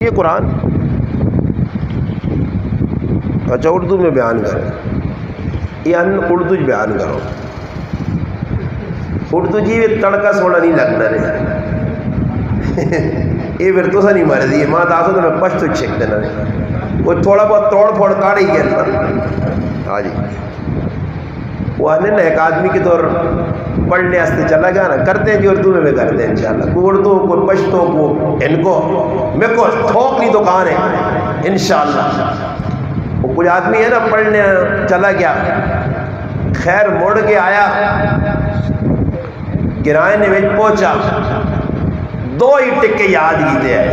یہ قرآن. اچھا اردو میں بیان کریں یا اردو بیان کرو. اردو جی تڑکا سونا نہیں لگنا رہے یہ پھر تو نہیں مرضی ہے. ماں داسو تو میں پشتو چھک دینا رہے وہ تھوڑا بہت توڑ پھوڑ کاڑ ہی گیا. ہاں جی وہ آنے نا ایک آدمی کے طور پڑھنے واسطے چلا گیا نا, کرتے ہیں جی اردو میں کرتے ہیں انشاءاللہ. کوئی اردو کوئی پشتو کو ان کو میرے کو تھوک نہیں دکان ہے انشاءاللہ. وہ کچھ آدمی ہے نا پڑھنے چلا گیا, خیر مڑ کے آیا, کرائے نے پہنچا, دو ہی ٹکے یاد کیتے ہیں,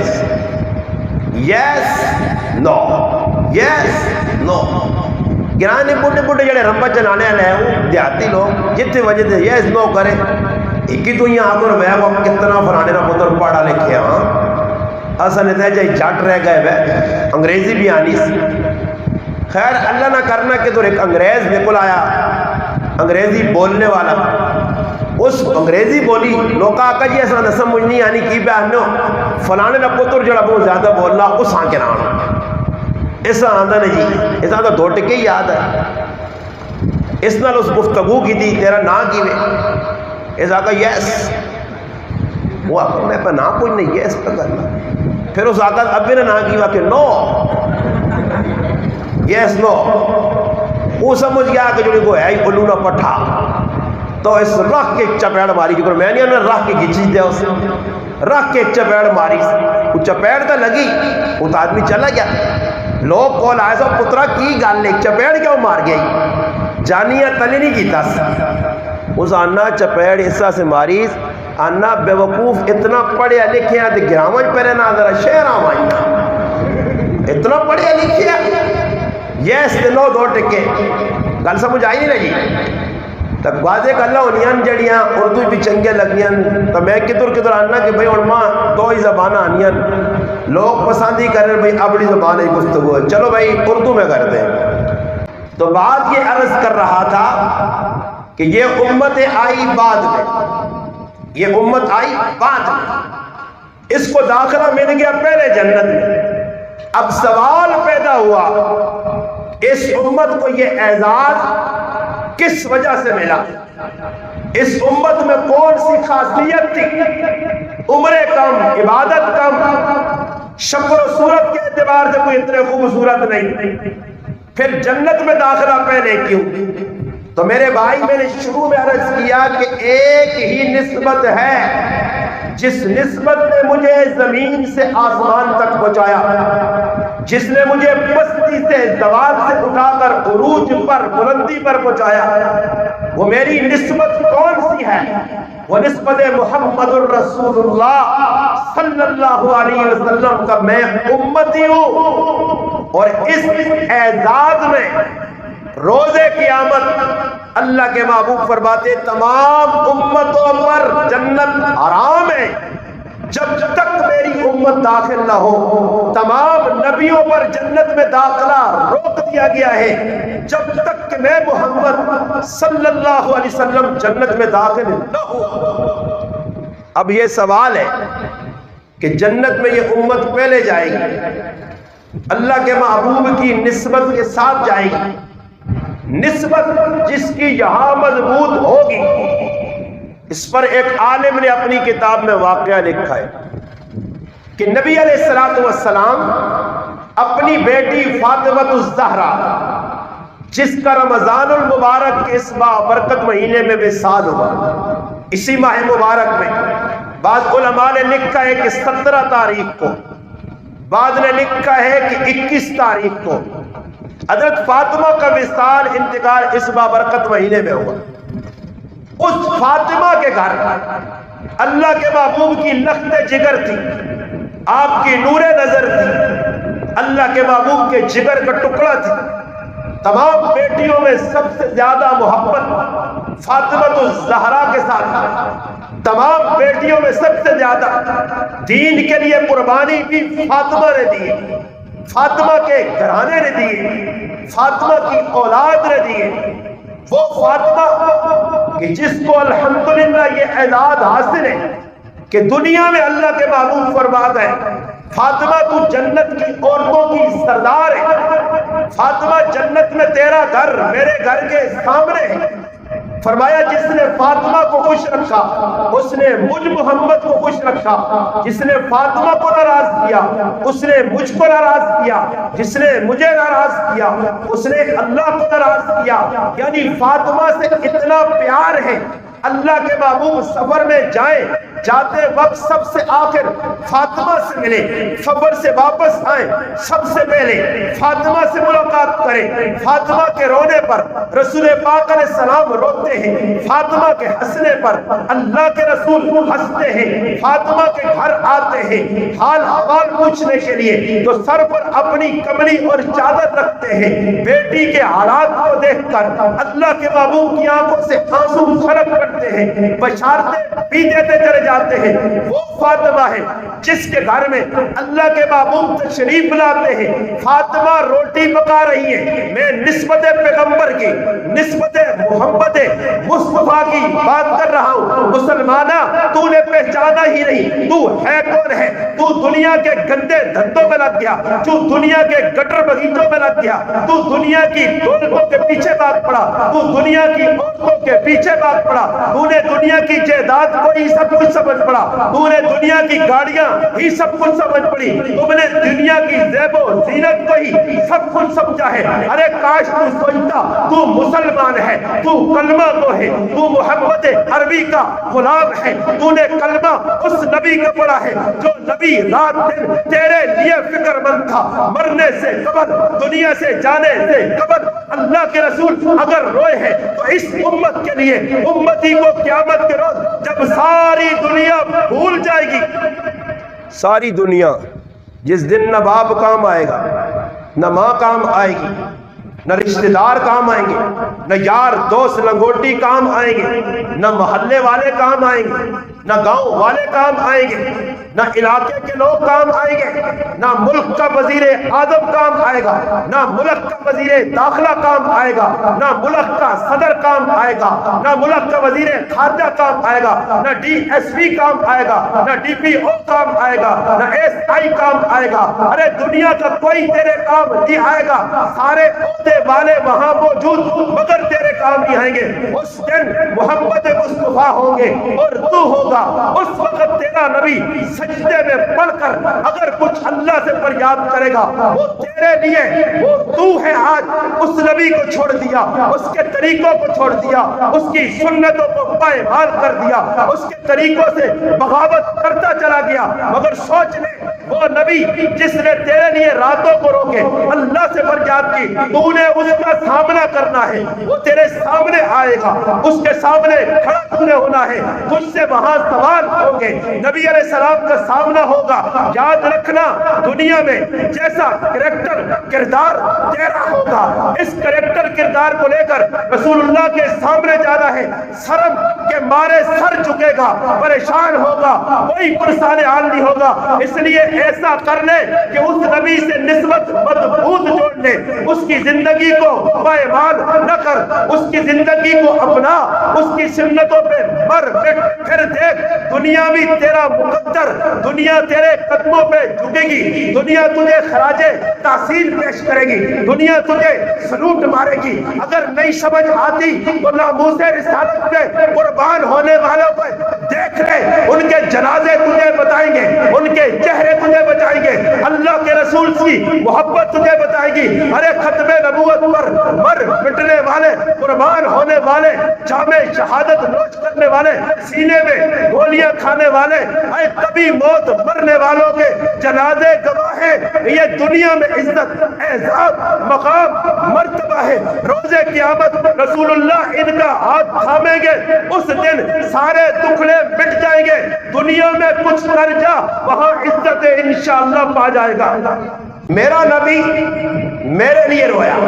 یس نو یس نو. گرانے بوٹے بوٹے جڑے رمبا چلانے والے ہیں وہ دیہاتی لوگ جتنے وجہ سے یس نو کرے ایک ہی تو یہاں آ کر میں وہ کتنا فلانے کا پتر پڑھا لکھے ہاں اصل نے جائے جٹ رہ گئے بے انگریزی بھی آنی سی. خیر اللہ نہ کرنا کہ تو ایک انگریز نکل آیا, انگریزی بولنے والا. اس انگریزی بولی لوگ آقا جی ایسا نہ سمجھ نہیں آنی کی بیانو فلانے کا پتر جڑا بہت زیادہ بول رہا اس آن کے نام ایسا آندہ نہیں جی, ایسا آندہ دو ٹکے ہی یاد ہے. اس نال اس گفتگو کی دی تیرا نا کی میں ایسا آقا یس, وہ آقا میں پہ نا پوچھنے یس پہ کرنا. پھر اس آقا اب بھی نا کی کہ نو یس نو. وہ سمجھ گیا کہ جو کو ہے ہی بلو نہ پٹھا تو اس رکھ کے چپیڑ ماری جو میں نہیں رکھ کے گھچی دیا اسے, رکھ کے چپیڑ ماری. وہ چپیڑ تو لگی وہ تو آدمی چلا گیا. لوگ کول آئے سو پترا کی گال لے چپیڑ کیوں مار گئی جانیا تلی نہیں کی تس. اس آنا چپیڑ حصہ سے ماری. آنا بے وقوف اتنا پڑھیا لکھیا تو گرامج پہلے نہ ذرا شہر آمائیں اتنا پڑھیا لکھیا یس نو دو ٹکے. گل سمجھ آئی نہیں لگی تب واضح کہ اللہ انیان جڑیاں اردو بھی چنگے لگیاں تو میں کدھر آنا کہ بھئی اور ماں دو ہی زبانہ آنیاں لوگ پسندی کر رہے بھئی اپنی زبان ہی گفتگو ہے, چلو بھئی اردو میں کرتے ہیں. تو بات یہ عرض کر رہا تھا کہ یہ امت آئی بعد میں, یہ امت آئی بعد میں, اس کو داخلہ مل گیا پہلے جنت میں. اب سوال پیدا ہوا اس امت کو یہ اعزاز کس وجہ سے ملا, اس امت میں کون سی خاصیت تھی. عمر کم, عبادت کم, شکل و صورت کے اعتبار سے کوئی اتنے خوبصورت نہیں, پھر جنت میں داخلہ پہلے کیوں. تو میرے بھائی میں نے شروع میں عرض کیا کہ ایک ہی نسبت ہے جس نسبت نے مجھے زمین سے آسمان تک پہنچایا, جس نے مجھے پستی سے زوال سے اٹھا کر عروج پر بلندی پر پہنچایا. وہ میری نسبت کون سی ہے؟ وہ نسبت محمد الرسول اللہ صلی اللہ علیہ وسلم کا میں امتی ہوں. اور اس اعزاز میں روز قیامت اللہ کے محبوب فرماتے تمام امتوں پر جنت حرام ہے جب تک میری امت داخل نہ ہو. تمام نبیوں پر جنت میں داخلہ روک دیا گیا ہے جب تک کہ میں محمد صلی اللہ علیہ وسلم جنت میں داخل نہ ہو. اب یہ سوال ہے کہ جنت میں یہ امت پہلے جائے گی, اللہ کے محبوب کی نسبت کے ساتھ جائے گی, نسبت جس کی یہاں مضبوط ہوگی. اس پر ایک عالم نے اپنی کتاب میں واقعہ لکھا ہے کہ نبی علیہ السلام اپنی بیٹی فاطمہ الزہرا جس کا رمضان المبارک کے اس برکت مہینے میں وصال ہوا, اسی ماہ مبارک میں بعض علماء نے لکھا ہے کہ 17 تاریخ کو, بعض نے لکھا ہے کہ 21 تاریخ کو حضرت فاطمہ کا وصال انتقال اس بابرکت مہینے میں ہوا. اس فاطمہ کے گھر اللہ کے محبوب کی لخت جگر تھی, آپ کی نور نظر تھی, اللہ کے محبوب کے جگر کا ٹکڑا تھی. تمام بیٹیوں میں سب سے زیادہ محبت فاطمہ الزہرا کے ساتھ, تمام بیٹیوں میں سب سے زیادہ دین کے لیے قربانی بھی فاطمہ نے دی, فاطمہ کے گھرانے نے دیے, فاطمہ کی اولاد نے دیے. وہ فاطمہ کہ جس کو الحمدللہ یہ اعزاز حاصل ہے کہ دنیا میں اللہ کے محبوب فرماتا ہے فاطمہ تو جنت کی عورتوں کی سردار ہے، فاطمہ جنت میں تیرا گھر میرے گھر کے سامنے ہے۔ فرمایا جس نے فاطمہ کو خوش رکھا اس نے مجھ محمد کو خوش رکھا، جس نے فاطمہ کو ناراض کیا اس نے مجھ کو ناراض کیا، جس نے مجھے ناراض کیا اس نے اللہ کو ناراض کیا۔ یعنی فاطمہ سے اتنا پیار ہے، اللہ کے محبوب سفر میں جائیں، جاتے وقت سب سے آخر فاطمہ سے ملے، سفر سے واپس آئیں سب سے پہلے فاطمہ سے ملاقات کریں۔ فاطمہ کے رونے پر رسول پاک علیہ السلام روتے ہیں، فاطمہ کے ہنسنے پر اللہ کے رسول ہنستے ہیں، فاطمہ کے گھر آتے ہیں حال احوال پوچھنے کے لیے تو سر پر اپنی کملی اور چادر رکھتے ہیں۔ بیٹی کے حالات کو دیکھ کر اللہ کے محبوب کی آنکھوں سے آنسو چھلک پڑتے ہیں، بشارتیں بھی دیتے چلے جاتے ہیں۔ وہ فاطمہ ہے جس کے گھر میں اللہ کے محبوب تشریف لاتے ہیں، فاطمہ روٹی پکا رہی ہے۔ میں نسبت پیغمبر کی، نسبت محمد مصطفیٰ کی بات کر رہا ہوں۔ مسلمانہ تو نے پہچانا ہی نہیں تو ہے کون ہے؟ تو دنیا کے گندے دھندوں میں لگ گیا، تو دنیا کے گٹر بغیچوں میں لگ گیا، تو دنیا کی دولتوں کے پیچھے بھاگ پڑا، تو دنیا کی عورتوں کے پیچھے بھاگ پڑا، تو نے دنیا کی جائیداد کو ہی سب کچھ سمجھ پڑا، تو نے دنیا کی گاڑیاں ہی سب کچھ سمجھ پڑی، تم نے دنیا کی زیب و زینت کو ہی سب کچھ سمجھا ہے۔ ارے کاش تو سوچتا تو مسلمان ہے، تو کلمہ کو ہے، تو محمد عربی کا غلام ہے، تو نے کلمہ اس نبی کا پڑھا ہے جو نبی رات دن تیرے لیے فکر مند تھا، مرنے سے قبل، دنیا سے جانے سے قبل۔ اللہ کے رسول اگر روئے ہیں تو اس امت کے لیے، امتی کو قیامت کے روز جب ساری دنیا بھول جائے گی، ساری دنیا جس دن نہ باپ کام آئے گا، نہ ماں کام آئے گی، نہ رشتہ دار کام آئیں گے، نہ یار دوست لنگوٹی کام آئیں گے، نہ محلے والے کام آئیں گے، نہ گاؤں والے کام آئیں گے، نہ علاقے کے لوگ کام آئیں گے، نہ ملک کا وزیر اعظم کام آئے گا، نہ ملک کا وزیر داخلہ کام آئے گا، نہ ملک کا صدر کام آئے گا، نہ ملک کا وزیر خارجہ کام آئے گا، نہ ڈی ایس پی کام آئے گا، نہ ڈی پی او کام آئے گا، نہ ایس آئی کام آئے گا۔ ارے دنیا کا کوئی تیرے کام نہیں آئے گا، سارے عہدے والے وہاں موجود مگر تیرے کام نہیں آئیں گے۔ اس دن محمد مصطفیٰ ہوں گے اور تو ہوگا، اس وقت تیرا نبی سجدے میں پڑھ کر اگر کچھ اللہ سے فریاد کرے گا وہ تیرے لیے، وہ تو ہے آج اس نبی کو چھوڑ دیا، اس کے طریقوں کو چھوڑ دیا، اس کی سنتوں کو پائمال کر دیا، اس کے طریقوں سے بغاوت کرتا چلا گیا۔ مگر سوچ لے وہ نبی جس نے تیرے لیے راتوں کو روکے اللہ سے فریاد کی، تو نے اس کا سامنا کرنا ہے، وہ تیرے سامنے آئے گا، اس کے سامنے کھڑا تُونے ہونا ہے، تجھ سے وہاں سوال ہوں گے، نبی علیہ السلام کا سامنا ہوگا۔ یاد رکھنا دنیا میں جیسا کریکٹر کردار تیرا ہوگا، اس کریکٹر کردار کو لے کر رسول اللہ کے سامنے جانا ہے، شرم کے مارے سر جھکے گا، پریشان ہوگا، کوئی پرسان حال نہیں ہوگا۔ اس لیے ایسا کر لے کہ اس نبی سے نسبت مضبوط جوڑ لے، اس کی زندگی کو پائمال نہ کر، اس کی زندگی کو اپنا، اس کی سنتوں پہ مر مٹ، پھر دیکھ دنیا بھی تیرا مقدر، دنیا تیرے قدموں پہ جھکے گی، دنیا تجھے خراج تحسین پیش کرے گی، دنیا تجھے سلوٹ مارے گی۔ اگر نہیں سمجھ آتی تو ناموس رسالت پہ قربان ہونے والوں پہ دیکھ لے، ان کے جنازے تجھے بتائیں گے، ان کے چہرے تجھے بتائیں گے، اللہ کے رسول کی محبت تجھے بتائے گی۔ ارے ختم نبوت پر مر مٹنے والے، قربان ہونے والے، جامِ شہادت نوش کرنے والے، سینے میں گولیاں کھانے والے، اے کبھی موت مرنے والوں کے جنازے گواہ ہیں۔ یہ دنیا میں عزت، اعزاز، مقام، مرتبہ ہے۔ روز قیامت رسول اللہ ان کا ہاتھ تھامیں گے، اس دن سارے دکھڑے مٹ جائیں گے، دنیا میں کچھ کر جا وہاں عزت انشاءاللہ پا جائے گا۔ میرا نبی میرے لیے رویا۔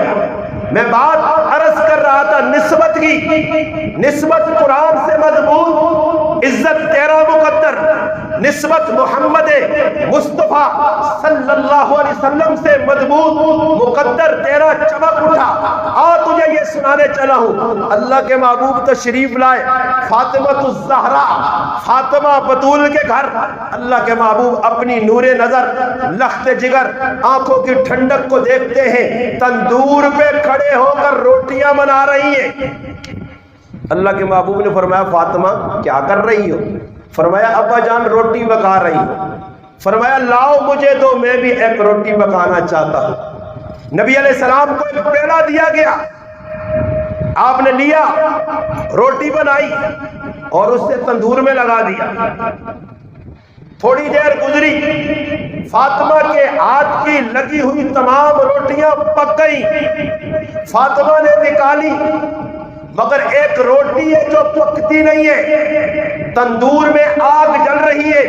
میں بات عرض کر رہا تھا نسبت کی، نسبت قرآن سے مضبوط، عزت تیرا مقدر، نسبت محمد مصطفیٰ صلی اللہ علیہ علیہ وسلم سے مضبوط مقدر تیرا چمک اٹھا۔ تجھے یہ سنانے چلا ہوں، اللہ کے محبوب تشریف لائے فاطمہ الزہرا، فاطمہ بطول کے گھر۔ اللہ کے محبوب اپنی نور نظر، لخت جگر، آنکھوں کی ٹھنڈک کو دیکھتے ہیں، تندور پہ کھڑے ہو کر روٹیاں بنا رہی ہیں۔ اللہ کے محبوب نے فرمایا فاطمہ کیا کر رہی ہو؟ فرمایا ابا جان روٹی پکا رہی ہوں۔ فرمایا لاؤ مجھے دو، میں بھی ایک روٹی پکانا چاہتا ہوں۔ نبی علیہ السلام کو ایک پیڑا دیا گیا، آپ نے لیا، روٹی بنائی اور اس سے تندور میں لگا دیا۔ تھوڑی دیر گزری، فاطمہ کے ہاتھ کی لگی ہوئی تمام روٹیاں پک گئی۔ فاطمہ نے نکالی، مگر ایک روٹی ہے جو پکتی نہیں ہے، تندور میں آگ جل رہی ہے،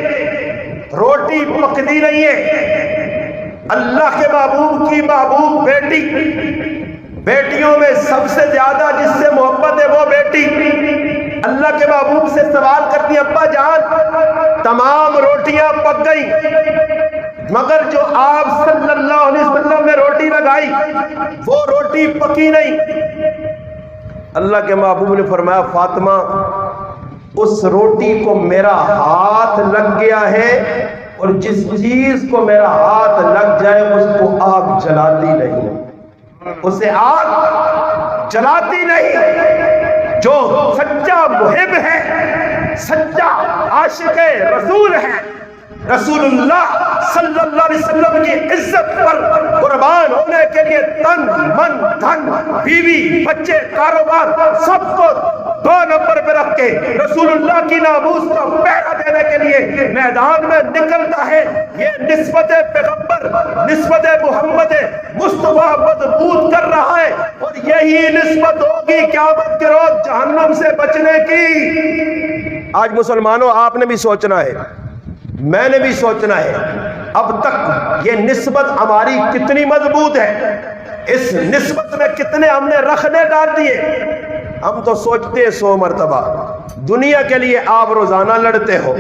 روٹی پکتی نہیں ہے۔ اللہ کے محبوب کی محبوب بیٹی، بیٹیوں میں سب سے زیادہ جس سے محبت ہے وہ بیٹی، اللہ کے محبوب سے سوال کرتی ابا جان تمام روٹیاں پک گئی، مگر جو آپ صلی اللہ علیہ وسلم نے روٹی لگائی وہ روٹی پکی نہیں۔ اللہ کے محبوب نے فرمایا فاطمہ اس روٹی کو میرا ہاتھ لگ گیا ہے، اور جس چیز کو میرا ہاتھ لگ جائے اس کو آگ جلاتی نہیں، اسے آگ جلاتی نہیں۔ جو سچا محب ہے، سچا عاشق رسول ہے، رسول اللہ صلی اللہ علیہ وسلم کی عزت پر قربان ہونے کے لیے تن من دھن بیوی بچے کاروبار سب کو دو نمبر پہ رکھ کے رسول اللہ کی ناموس کا پہرا دینے کے لیے میدان میں نکلتا ہے۔ یہ نسبت پیغمبر، نسبت محمد مصطفیٰ مضبوط کر رہا ہے، اور یہی نسبت ہوگی قیامت کے روز جہنم سے بچنے کی۔ آج مسلمانوں آپ نے بھی سوچنا ہے، میں نے بھی سوچنا ہے، اب تک یہ نسبت ہماری کتنی مضبوط ہے، اس نسبت میں کتنے ہم نے رکھنے ڈال دیے۔ ہم تو سوچتے ہیں 100 مرتبہ، دنیا کے لیے آپ روزانہ لڑتے ہو،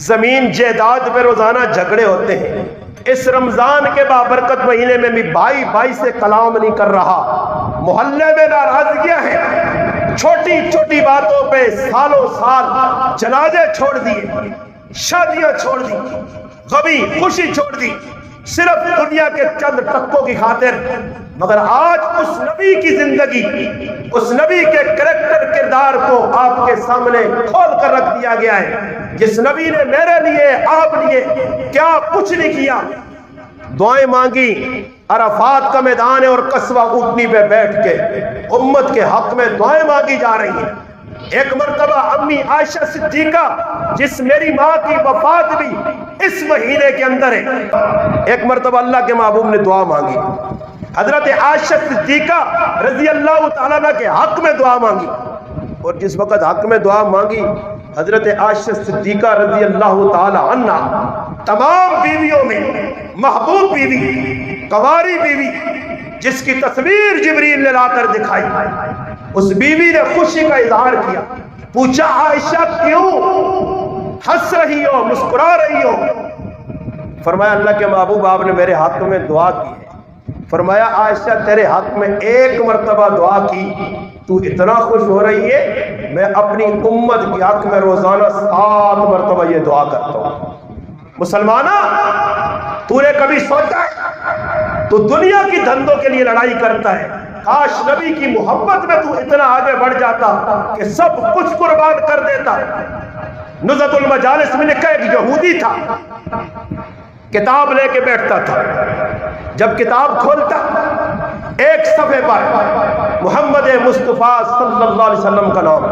زمین جائیداد پہ روزانہ جھگڑے ہوتے ہیں، اس رمضان کے بابرکت مہینے میں بھی بھائی بھائی سے کلام نہیں کر رہا، محلے میں ناراضگیاں ہیں، چھوٹی چھوٹی باتوں پہ سالوں سال جنازے چھوڑ دیے، شادیاں چھوڑ دی، غمی خوشی چھوڑ دی، صرف دنیا کے چند ٹکوں کی خاطر۔ مگر آج اس نبی کی زندگی، اس نبی کے کریکٹر کردار کو آپ کے سامنے کھول کر رکھ دیا گیا ہے۔ جس نبی نے میرے لیے آپ لیے کیا کچھ نہیں کیا، دعائیں مانگی، عرفات کا میدان ہے اور قصوہ اونٹنی پہ بیٹھ کے امت کے حق میں دعائیں مانگی جا رہی ہیں۔ ایک مرتبہ امی عائشہ صدیقہ جس میری ماں کی وفات بھی اس مہینے کے اندر ہے، ایک مرتبہ اللہ کے محبوب نے دعا مانگی، حضرت عائشہ صدیقہ رضی اللہ تعالیٰ عنہ کے حق میں دعا مانگی، اور جس وقت حق میں دعا مانگی حضرت عائشہ صدیقہ رضی اللہ تعالیٰ عنہ تمام بیویوں میں محبوب بیوی، کنواری بیوی جس کی تصویر جبریل نے لا کر دکھائی، اس بیوی نے خوشی کا اظہار کیا، پوچھا عائشہ کیوں ہنس رہی ہو، مسکرا رہی ہو؟ فرمایا اللہ کے محبوب آپ نے میرے حق میں دعا کی ہے۔ فرمایا عائشہ تیرے حق میں ایک مرتبہ دعا کی، تو اتنا خوش ہو رہی ہے، میں اپنی امت کے حق میں روزانہ 7 مرتبہ یہ دعا کرتا ہوں۔ مسلمانہ تو نے کبھی سوچا ہے تو دنیا کی دھندوں کے لیے لڑائی کرتا ہے، کاش نبی کی محبت میں تو اتنا آگے بڑھ جاتا کہ سب کچھ قربان کر دیتا۔ نزہۃ المجالس میں لکھا ایک یہودی تھا، کتاب لے کے بیٹھتا تھا، جب کتاب کھولتا ایک صفحے پر محمد مصطفیٰ صلی اللہ علیہ وسلم کا نام،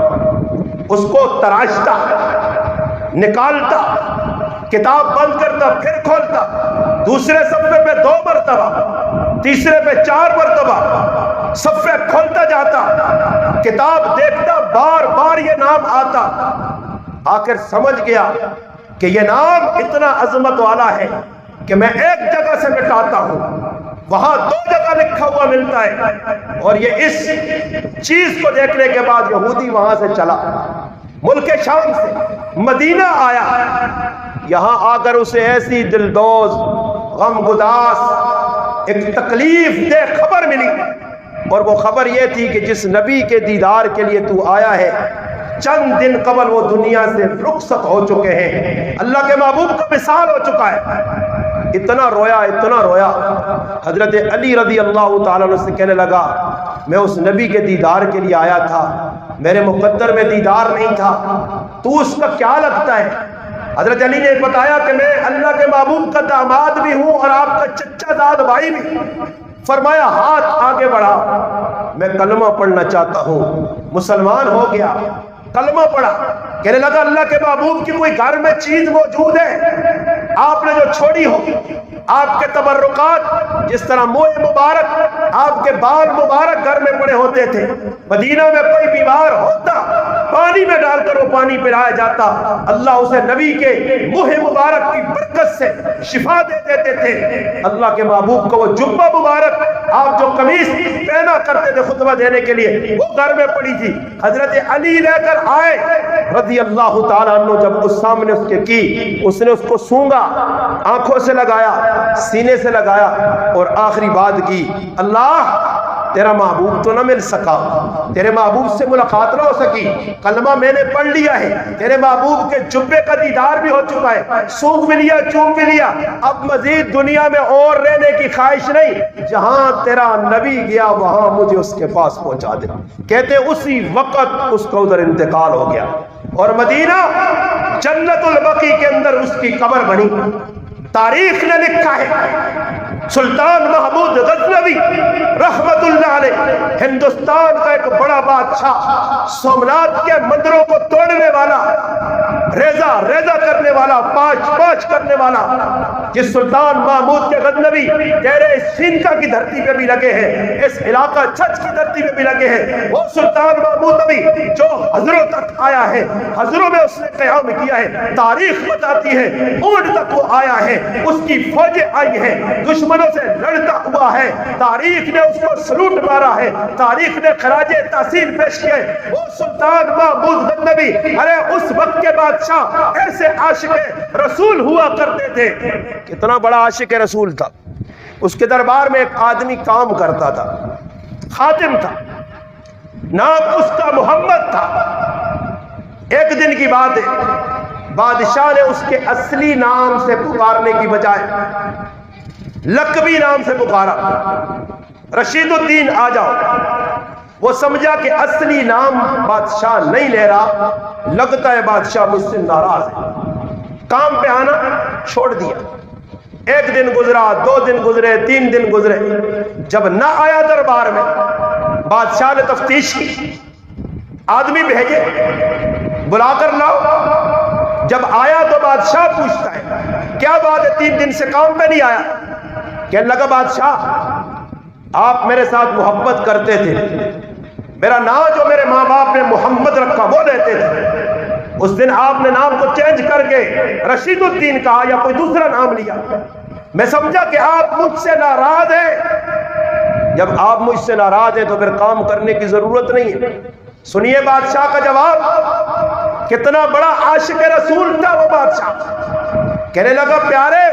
اس کو تراشتا، نکالتا، کتاب بند کرتا، پھر کھولتا، دوسرے صفحے پہ 2 مرتبہ، تیسرے پہ 4 مرتبہ، صفحے کھولتا جاتا، کتاب دیکھتا، بار بار یہ نام آتا۔ آخر سمجھ گیا کہ یہ نام اتنا عظمت والا ہے کہ میں ایک جگہ سے مٹاتا ہوں، وہاں 2 جگہ لکھا ہوا ملتا ہے، اور یہ اس چیز کو دیکھنے کے بعد یہودی وہاں سے چلا، ملک شام سے مدینہ آیا، یہاں آ کر اسے ایسی دلدوز غم گداز ایک تکلیف دہ خبر ملی، اور وہ خبر یہ تھی کہ جس نبی کے دیدار کے لیے تو آیا ہے چند دن قبل وہ دنیا سے رخصت ہو چکے ہیں، اللہ کے محبوب کا وصال ہو چکا ہے۔ اتنا رویا حضرت علی رضی اللہ تعالیٰ عنہ سے کہنے لگا میں اس نبی کے دیدار کے لیے آیا تھا، میرے مقدر میں دیدار نہیں تھا، تو اس کا کیا لگتا ہے؟ حضرت علی نے بتایا کہ میں اللہ کے محبوب کا داماد بھی ہوں اور آپ کا چچا داد بھائی بھی۔ فرمایا ہاتھ آگے بڑھا، میں کلمہ پڑھنا چاہتا ہوں۔ مسلمان ہو گیا، کلمہ پڑھا، کہنے لگا اللہ کے محبوب کی کوئی گھر میں چیز موجود ہے آپ نے جو چھوڑی ہو، آپ کے تبرکات، جس طرح منہ مبارک، آپ کے بال مبارک گھر میں پڑے ہوتے تھے، مدینہ میں کوئی بیمار ہوتا پانی میں ڈال کر وہ پانی پلایا جاتا، اللہ اسے نبی کے منہ مبارک کی برکت سے شفا دے دیتے تھے۔ اللہ کے محبوب کو وہ جبہ مبارک، آپ جو قمیص پہنا کرتے تھے خطبہ دینے کے لیے، وہ گھر میں پڑی تھی۔ حضرت علی لے کر آئے رضی اللہ تعالیٰ عنہ، جب اس سامنے اس کے کی، اس نے اس کو سونگا، آنکھوں سے لگایا، سینے سے لگایا، اور آخری بات کی، اللہ تیرا محبوب تو نہ مل سکا، تیرے محبوب سے ملاقات نہ ہو سکی، کلمہ میں نے پڑھ لیا ہے، تیرے محبوب کے جبے کا دیدار بھی ہو چکا ہے، سونگ بھی لیا، چوم بھی لیا، اب مزید دنیا میں اور رہنے کی خواہش نہیں، جہاں تیرا نبی گیا وہاں مجھے اس کے پاس پہنچا دے۔ کہتے اسی وقت اس کا ادھر انتقال ہو گیا، اور مدینہ جنت البقیع کے اندر اس کی قبر بنی۔ تاریخ نے لکھا ہے سلطان محمود غزنوی رحمت اللہ علیہ، ہندوستان کا ایک بڑا بادشاہ، سومناتھ کے مندروں کو توڑنے والا، ریزہ کرنے والا، پاچ کرنے والا، جس سلطان محمود کے غزنوی تیرے سینکا کی دھرتی پہ بھی لگے ہیں، اس علاقہ چھچ کی دھرتی پہ بھی لگے ہیں، وہ سلطان محمود نبی جو حضروں تک آیا ہے، حضروں میں اس نے قیام کیا ہے، تاریخ بتاتی ہے اونٹ تک وہ آیا ہے، اس کی فوجیں آئی ہیں، دشمنوں سے لڑتا ہوا ہے، تاریخ نے اس کو سلوٹ مارا ہے، تاریخ نے خراج تحسین پیش کیا ہے۔ وہ سلطان محمود غزنوی، ارے اس وقت کے بادشاہ ایسے عاشق رسول ہوا کرتے تھے، کتنا بڑا عاشق رسول تھا۔ اس کے دربار میں ایک آدمی کام کرتا تھا، خادم تھا، نام اس کا محمد تھا۔ ایک دن کی بات ہے، بادشاہ نے اس کے اصلی نام سے پکارنے کی بجائے لقبی نام سے پکارا، رشید الدین آ جاؤ۔ وہ سمجھا کہ اصلی نام بادشاہ نہیں لے رہا، لگتا ہے بادشاہ مجھ سے ناراض ہے، کام پہ آنا چھوڑ دیا۔ ایک دن گزرا، 2 دن گزرے، 3 دن گزرے، جب نہ آیا دربار میں، بادشاہ نے تفتیش کی، آدمی بھیجے، بلا کر لاؤ۔ جب آیا تو بادشاہ پوچھتا ہے کیا بات ہے 3 دن سے کام پہ نہیں آیا؟ کہنے لگا بادشاہ آپ میرے ساتھ محبت کرتے تھے، میرا نام جو میرے ماں باپ نے محمد رکھا وہ لیتے تھے، اس دن آپ نے نام کو چینج کر کے رشید الدین کہا یا کوئی دوسرا نام لیا، میں سمجھا کہ آپ مجھ سے ناراض ہیں۔ جب آپ مجھ سے ناراض ہیں تو پھر کام کرنے کی ضرورت نہیں ہے۔ سنیے بادشاہ کا جواب، کتنا بڑا عاشق رسول تھا وہ بادشاہ۔ کہنے لگا پیارے،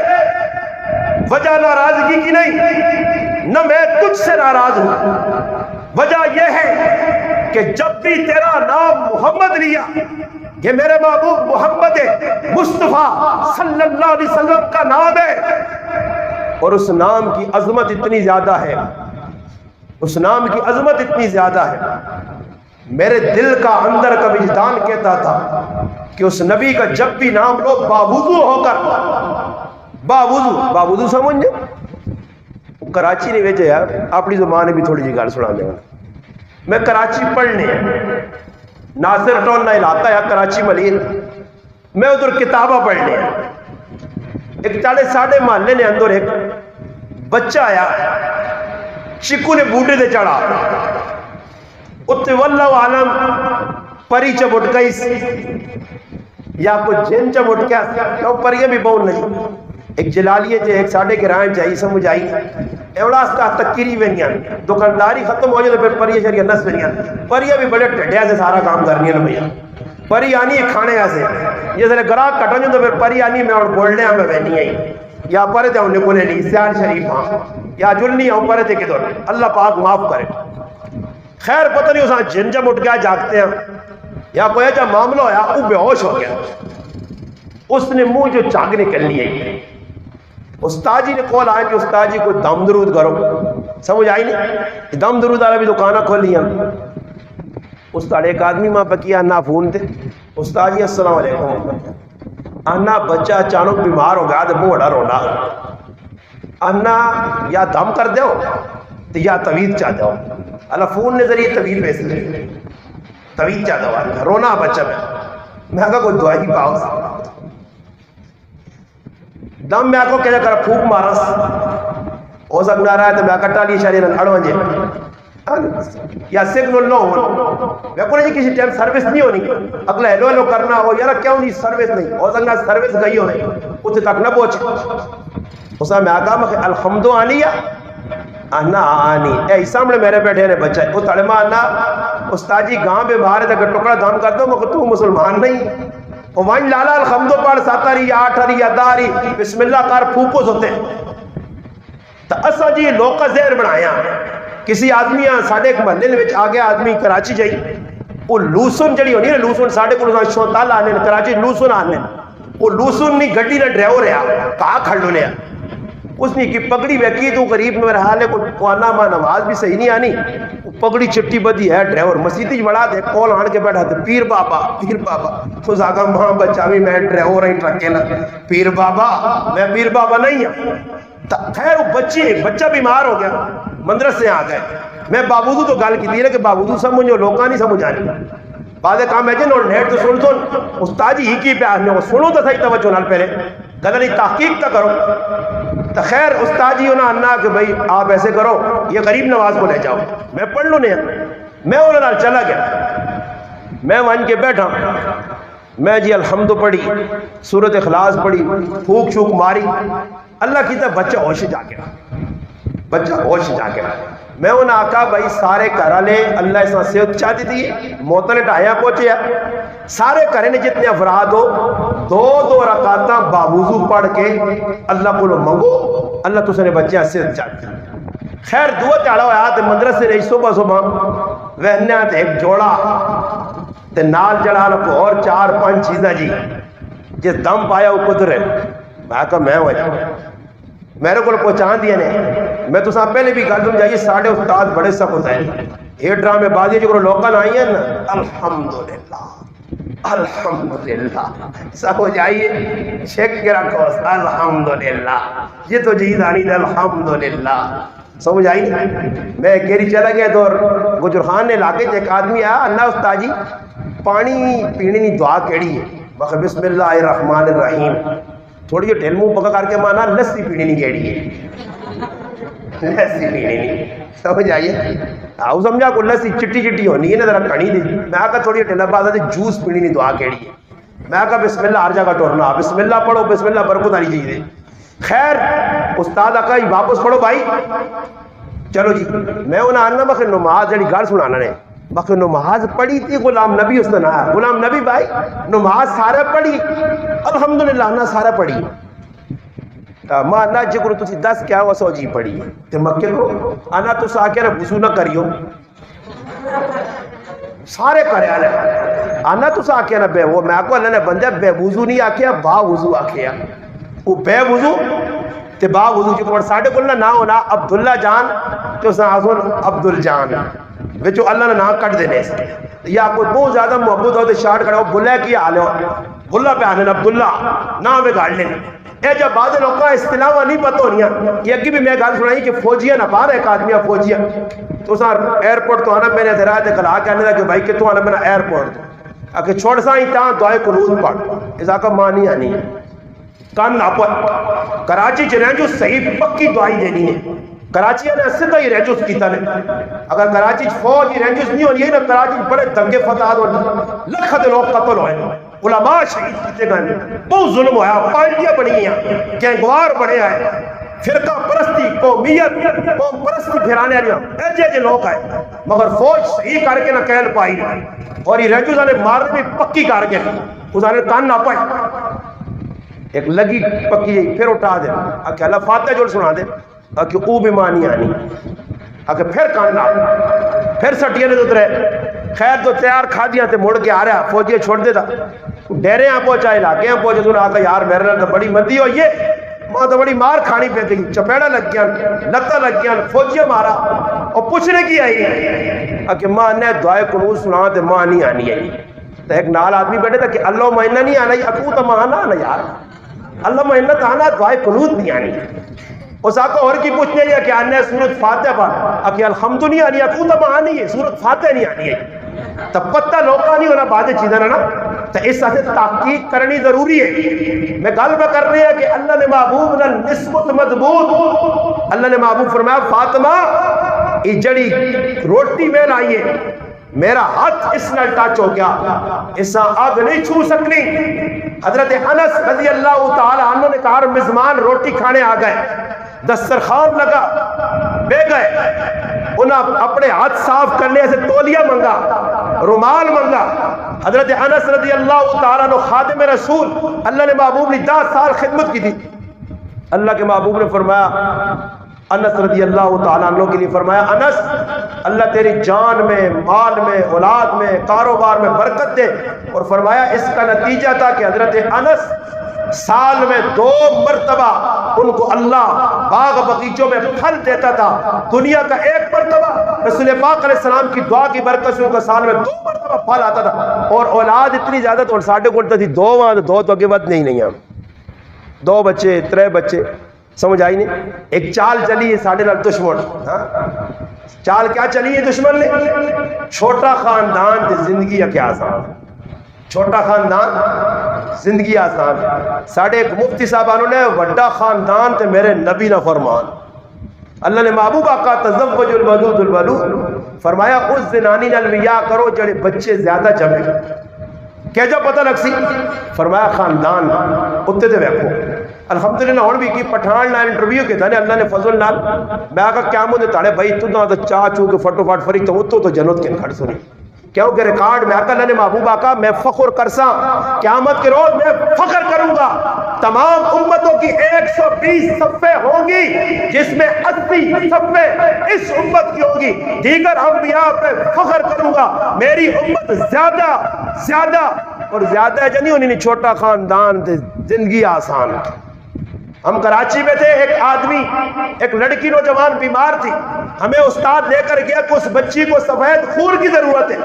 وجہ ناراضگی کی نہیں، نہ میں تجھ سے ناراض ہوں، وجہ یہ ہے کہ جب بھی تیرا نام محمد لیا، یہ میرے محبوب محمد مصطفیٰ صلی اللہ علیہ وسلم کا نام ہے، اور اس نام کی عظمت اتنی زیادہ ہے، اس نام کی عظمت اتنی زیادہ ہے، میرے دل کا اندر کا وجدان کہتا تھا کہ اس نبی کا جب بھی نام لو باوضو ہو کر، باوضو سمجھے کراچی نہیں بھیجے یار، اپنی زبان بھی تھوڑی جی گل سنا دے گا۔ میں کراچی پڑھنے ناصر ٹون نہ علاقہ ہے کراچی ملین، میں ادھر کتابہ پڑھنے، ایک چالے ساڑھے محلے نے اندر ایک بچہ آیا، چکو نے بوٹے دے چڑھا، اتنے واللہ عالم پری چبٹ گئی یا کچھ جن چبٹ گیا، تو پریاں بھی بہن نہیں، ایک جلالیے جے ایک ساڑھے کے رائن چاہیے سمجھ آئی، ایوڑا اس کا تکیری وینیاں، دکانداری ختم ہو جائے تو پھر پریاں شریعہ نس وینیاں، پریاں بھی بڑے ٹھڈیا سے سارا کام کرنی ہے بھیا، پری آنی ہے کھانے ایسے، یہ ذرا گراہ کٹن جو تو پھر پری آنی میں اور بولنے ہمیں وینی آئی، یا پرے تے انہیں کنے نہیں سیال شریف ہاں یا جلنی ہوں پرے تے کدھر اللہ پاک معاف کرے. خیر پتہ نہیں اساں جن جب اٹھ گیا جاگتے ہیں یا کوئی ایسا معاملہ ہویا وہ بے ہوش ہو گیا. اس نے منہ جو چاگ نکلنی ہے. استاد جی نے کال آئے کہ استاد جی کو دم درود کرو. سمجھ آئی نہیں دم درود والا بھی دکانہ کھولی ہیں. استاد ایک آدمی ماں پکیا انا فون تے استاد جی السلام علیکم انا بچہ اچانک بیمار ہو گیا تو بڑا رونا انا یا دم کر دیو تو یا طویل چاہ دیو. اللہ فون نے ذریعے طویل بیس لے طویل چاہ دیو رونا بچہ میں کہا کوئی دعائی پاؤ دم میں آکو کہہ کر پھوک مارس ہو سکنا رہا ہے تو میں کٹا لی شریرن اڑوانجے یا سگنل نہ ہو میں کوئی کسی ٹائم سروس نہیں ہونی اگلا ہیلو ہیلو کرنا ہو یارا کیوں نہیں سروس نہیں ہو سکنا سروس گئی ہو نہیں اتنے تک نہ پہنچے. اس میں آگا میں الحمدو آنی یا آنا آنی اے سامنے میرے بیٹھے نے بچہ وہ تڑما آنا استاد جی گاں بے باہر ہے تک ٹکڑا دام کر دو مگر تو مسلمان نہیں وائن لالا الحمدو پڑھ ساتاری یا آٹھاری یا داری بسم اللہ کار پھوکو سوتے تو اسا جی لوکا زہر بنایا. کسی آدمی ساڑھے ایک محلے میں آگیا آدمی کراچی جائی وہ لوسن جڑی ہونی ہے لوسن ساڑھے کو شوتال آنے کراچی لوسن آنے وہ لوسن نہیں گھڑی نہ ڈرائیور ہے کہا کھڑ لو لیا اس نے کی پگڑی ویکی تو قریب میں میرا حال ہے کوئی آنا ماں نماز بھی صحیح نہیں آنی پگڑی چٹی بدی ہے ڈرائیور مسیدی بڑھا دے کول آن کے بیٹھا دے پیر بابا اس آگا ماں بچہ بھی میں ڈرائیور ہیں ٹرکے نا پیر بابا میں پیر بابا نہیں ہوں. خیر وہ بچہ بیمار ہو گیا مدرسے آ گئے میں بابودو تو گل کی ہے کہ بابودو سمجھو لوکاں نہیں سمجھ آنی بعد کام ہے جن اور نیٹ تو سن استاد ہی کی پہ آنے وہ سنو تو صحیح توجہ نال پہلے گلنی تحقیق تا کرو. تو خیر استاد جی انہاں انا کہ بھئی آپ ایسے کرو یہ غریب نواز کو لے جاؤ میں پڑھ لوں نہیں میں انہوں نے چلا گیا میں وہاں کے بیٹھا میں جی الحمد پڑھی سورت اخلاص پڑھی پھوک چھوک ماری اللہ کی طرح بچہ ہوش جا کے بچہ ہوش جا کے میں انہوں نے آقا بھائی سارے گھر لے اللہ اس سے چاہتی تھی موتن ٹھایا پہنچے سارے گھر نے جتنے افراد ہو دو رکعتاں باوضو پڑھ کے اللہ کو منگو اللہ تو سنے بچے سے چاہتی. خیر دعا چاڑا ہوا تے مدرسے رہی صبح وہنیا تے ایک جوڑا تے نال جڑا لکو اور 4-5 چیزیں جی جس دم پایا وہ قدر ہے میں کہا میں ہوا میرے کو پہنچان دیا نے میں تو ساتھ پہلے بھی گل سمجھائیے ساڑھے استاد بڑے سخت ہیں یہ ڈرامے بازی جو لوکل آئی ہیں نا الحمدللہ الحمدللہ سمجھ آئیے شیک کے رکھو الحمدللہ یہ تو جہید آنی تھا الحمدللہ سمجھ آئی. میں کیری چلا گیا تو گجر خان نے لاکے ایک آدمی آیا اللہ استاد جی پانی پینے نہیں دعا کیڑی ہے بسم اللہ الرحمن الرحیم تھوڑی جو ٹھیل منہ پکا کر کے مانا لسی پینے نہیں کیڑی ہے لسی پینے نہیں سمجھ آئیے آؤ سمجھا کو لسی چٹی ہونی ہے نا ذرا کھڑی دی میں آقا تھوڑی ٹھیلا بازا دے جوس پینے نہیں دعا کیڑی ہے میں آقا بسم اللہ ہر جگہ ٹورنا بسم اللہ پڑھو بسم اللہ برکت آنی چاہیے. خیر استاد آقا واپس پڑھو بھائی چلو جی میں انہیں آنا بخیر نماز جڑی گل سنانا نے بخیر نماز پڑھی تھی غلام نبی اس نے نہ غلام نبی بھائی نماز سارے پڑھی الحمدللہ نہ سارے پڑھی ماں نہ جی کرو تسی 10 کیا ہوا 100 جی پڑھی تے مکے کو آنا تو ساکے نہ وضو نہ کریو سارے کرے آلے آنا تو ساکے نہ بے وہ میں کو اللہ نے بندے بے وضو نہیں آکیا با وضو آکیا وہ بے وضو تے با وضو جو کمڑ ساڑھے کلنا نہ ہونا عبداللہ جان تو اس نے آسون عبدالجان وچو اللہ نے نہ کٹ دینے سے یا کوئی بہت زیادہ محبت ہوتے شارٹ کھڑا ہو بلے کی آلے ہو بلہ پہ آنے عبداللہ نام میں گاڑ لینے اے جب بعض لوگ کا اصطلاح نہیں پتہ ہونیا یہ اگی بھی میں گال سنائی کہ فوجیہ نہ پا رہا ایک آدمی فوجیہ تو سار ایئرپورٹ تو آنا میں نے دھرا دے کلا کے آنے دا کہ بھائی کہ تو آنا میں نے ایئرپورٹ تو اگر چھوڑ سائیں تاں دعائے قنوت پڑھ اس آقا مانی آنی کان ناپت کراچی چلیں جو صحیح پکی دعائی دینی ہے کراچی نے اس سے تو یہ رینجوز کیتا نے اگر کراچی فوج یہ رینجوز نہیں ہونی ہے نا کراچی بڑے دنگے فتحات ہونے لکھت لوگ قتل ہوئے علماء شہید کیتے گئے بہت ظلم ہویا پارٹیاں بنی ہیں گینگوار بڑے آئے فرقہ پرستی قومیت قوم پرستی پھیرانے آئے ایجے لوگ آئے مگر فوج صحیح کر کے نہ کہل پائی اور یہ رینجوز نے مارنے بھی پکی کر کے اس نے کان نہ پائی ایک لگی پکی جی پھر اٹھا دے کہ اللہ فاتحہ جو سنا دے کہ او بھی مانی آنی کہ پھر کاننا پھر سٹیاں نے اترے خیر تو تیار کھا دیا تے مڑ کے آ رہا فوجی چھوڑ دے تھا ڈیرے ہاں پہنچا علاقے ہاں پہنچے تو نے آکا یار میرے نال تو بڑی مندی ہوئی ہے ماں تو بڑی مار کھانی پہ گئی چپیڑا لگ گیا لتا لگ گیا فوجیاں مارا اور پوچھنے کی آئی کہ ماں نے دعائے قنوت سنا تے ماں نہیں آنی آئی تو ایک نال آدمی بیٹھے تھا کہ اللہ مہینہ نہیں آنا اکو تو ماں آنا یار اللہ مہینہ تو آنا دعائے قنوت نہیں آنی اس آقا اور کی پوچھنے لیا کہ آنے سورت فاتح پڑھ کہ الحمد نہیں آنی اکو تو ماں آنی ہے سورت فاتح نہیں آنی ہے تب پتہ لوکا نہیں ہونا بعد چیزیں نا تو اس سے تحقیق کرنی ضروری ہے میں گل میں کر رہی ہے کہ اللہ نے محبوب نے نسبت مضبوط اللہ نے محبوب فرمایا فاطمہ یہ جڑی روٹی میں لائی ہے میرا ہاتھ اس نال ٹچ ہو گیا اس سے آگ نہیں چھو سکنی حضرت انس رضی اللہ تعالی عنہ نے کہا مزمان روٹی کھانے آ گئے دسترخوان لگا بے گئے انہاں اپنے ہاتھ صاف کرنے سے تولیہ منگا رومال منگا حضرت انس رضی اللہ تعالیٰ عنہ خادم رسول اللہ نے محبوب نے 10 سال خدمت کی تھی اللہ کے محبوب نے فرمایا انس رضی اللہ تعالیٰ عنہ کے لیے فرمایا انس اللہ تیری جان میں مال میں اولاد میں کاروبار میں برکت دے اور فرمایا اس کا نتیجہ تھا کہ حضرت انس سال میں 2 مرتبہ ان کو اللہ باغ بغیچوں میں پھل دیتا تھا دنیا کا 1 مرتبہ رسول پاک علیہ السلام کی دعا کی برکت سے ان کا سال میں 2 مرتبہ پھل آتا تھا اور اولاد اتنی زیادہ تو ساڑھے کو تھی 2 وہاں 2 تو اگے بد نہیں ہم 2 بچے 3 بچے سمجھ آئی نہیں ایک چال چلی ہے ساڑھے نال دشمن چال کیا چلی ہے دشمن نے چھوٹا خاندان تے زندگی کیا آسان چھوٹا خاندان زندگی آسان ساڑھے ایک مفتی صاحبانوں نے وڈا خاندان تے میرے نبی نہ فرمان اللہ نے محبوب آقا تزوج الولود الولود فرمایا اس زنانی نال ویا کرو جڑے بچے زیادہ جمے کیا جو پتہ لگ سی فرمایا خاندان اتنے تے ویکھو الحمدللہ ہون بھی کی پٹھان نال انٹرویو کے تھا نے اللہ نے فضل نال میں آقا قیامت دے تاڑے بھائی تو نہ تو چاہ چو کے فٹو فٹ فری تو تو جنت کے کھڑ سنی کیوں کہ ریکارڈ میں آقا اللہ نے محبوب آقا میں فخر کرساں قیامت کے روز میں فخر کروں گا تمام امتوں کی 120 صفیں ہوں گی جس میں 80 صفیں اس امت کی ہوگی دیگر انبیاء پہ فخر کروں گا میری امت زیادہ اور زیادہ ہے جنہی انہیں چھوٹا خاندان تھے زندگی آسان ہم کراچی میں تھے ایک آدمی ایک لڑکی نوجوان بیمار تھی ہمیں استاد لے کر گیا کہ اس بچی کو سفید خون کی ضرورت ہے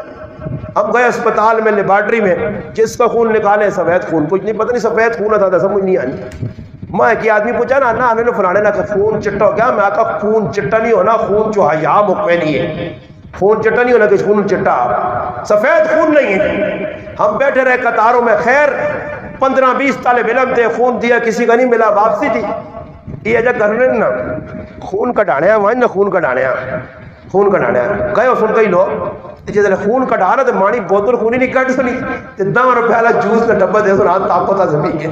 ہم گئے اسپتال میں لیبارٹری میں جس کا خون نکالے سفید خون کچھ نہیں پتہ نہیں سفید خون تھا سمجھ نہیں آنی میں ایک آدمی پوچھا نا نا ہمیں فلانے نا کہ خون چٹا ہو گیا میں آقا خون چٹا نہیں ہونا خون جو حیا مکملی ہے خون چٹا نہیں ہونا کہ خون چٹا سفید خون نہیں ہے ہم بیٹھے رہے قطاروں میں خیر 15-20 طالب علم تھے خون دیا کسی کا نہیں ملا واپسی تھی یہ جا کرنے نا خون کٹانے ہیں وہاں نا خون کٹانے ہیں خون کٹانے ہیں گئے ہو سن کئی لوگ جیسے خون کٹا رہا تو مانی بوتل خونی نہیں کٹ سنی 10 روپے والا جوس کا ڈبہ دے سنا طاقت آ زمین کے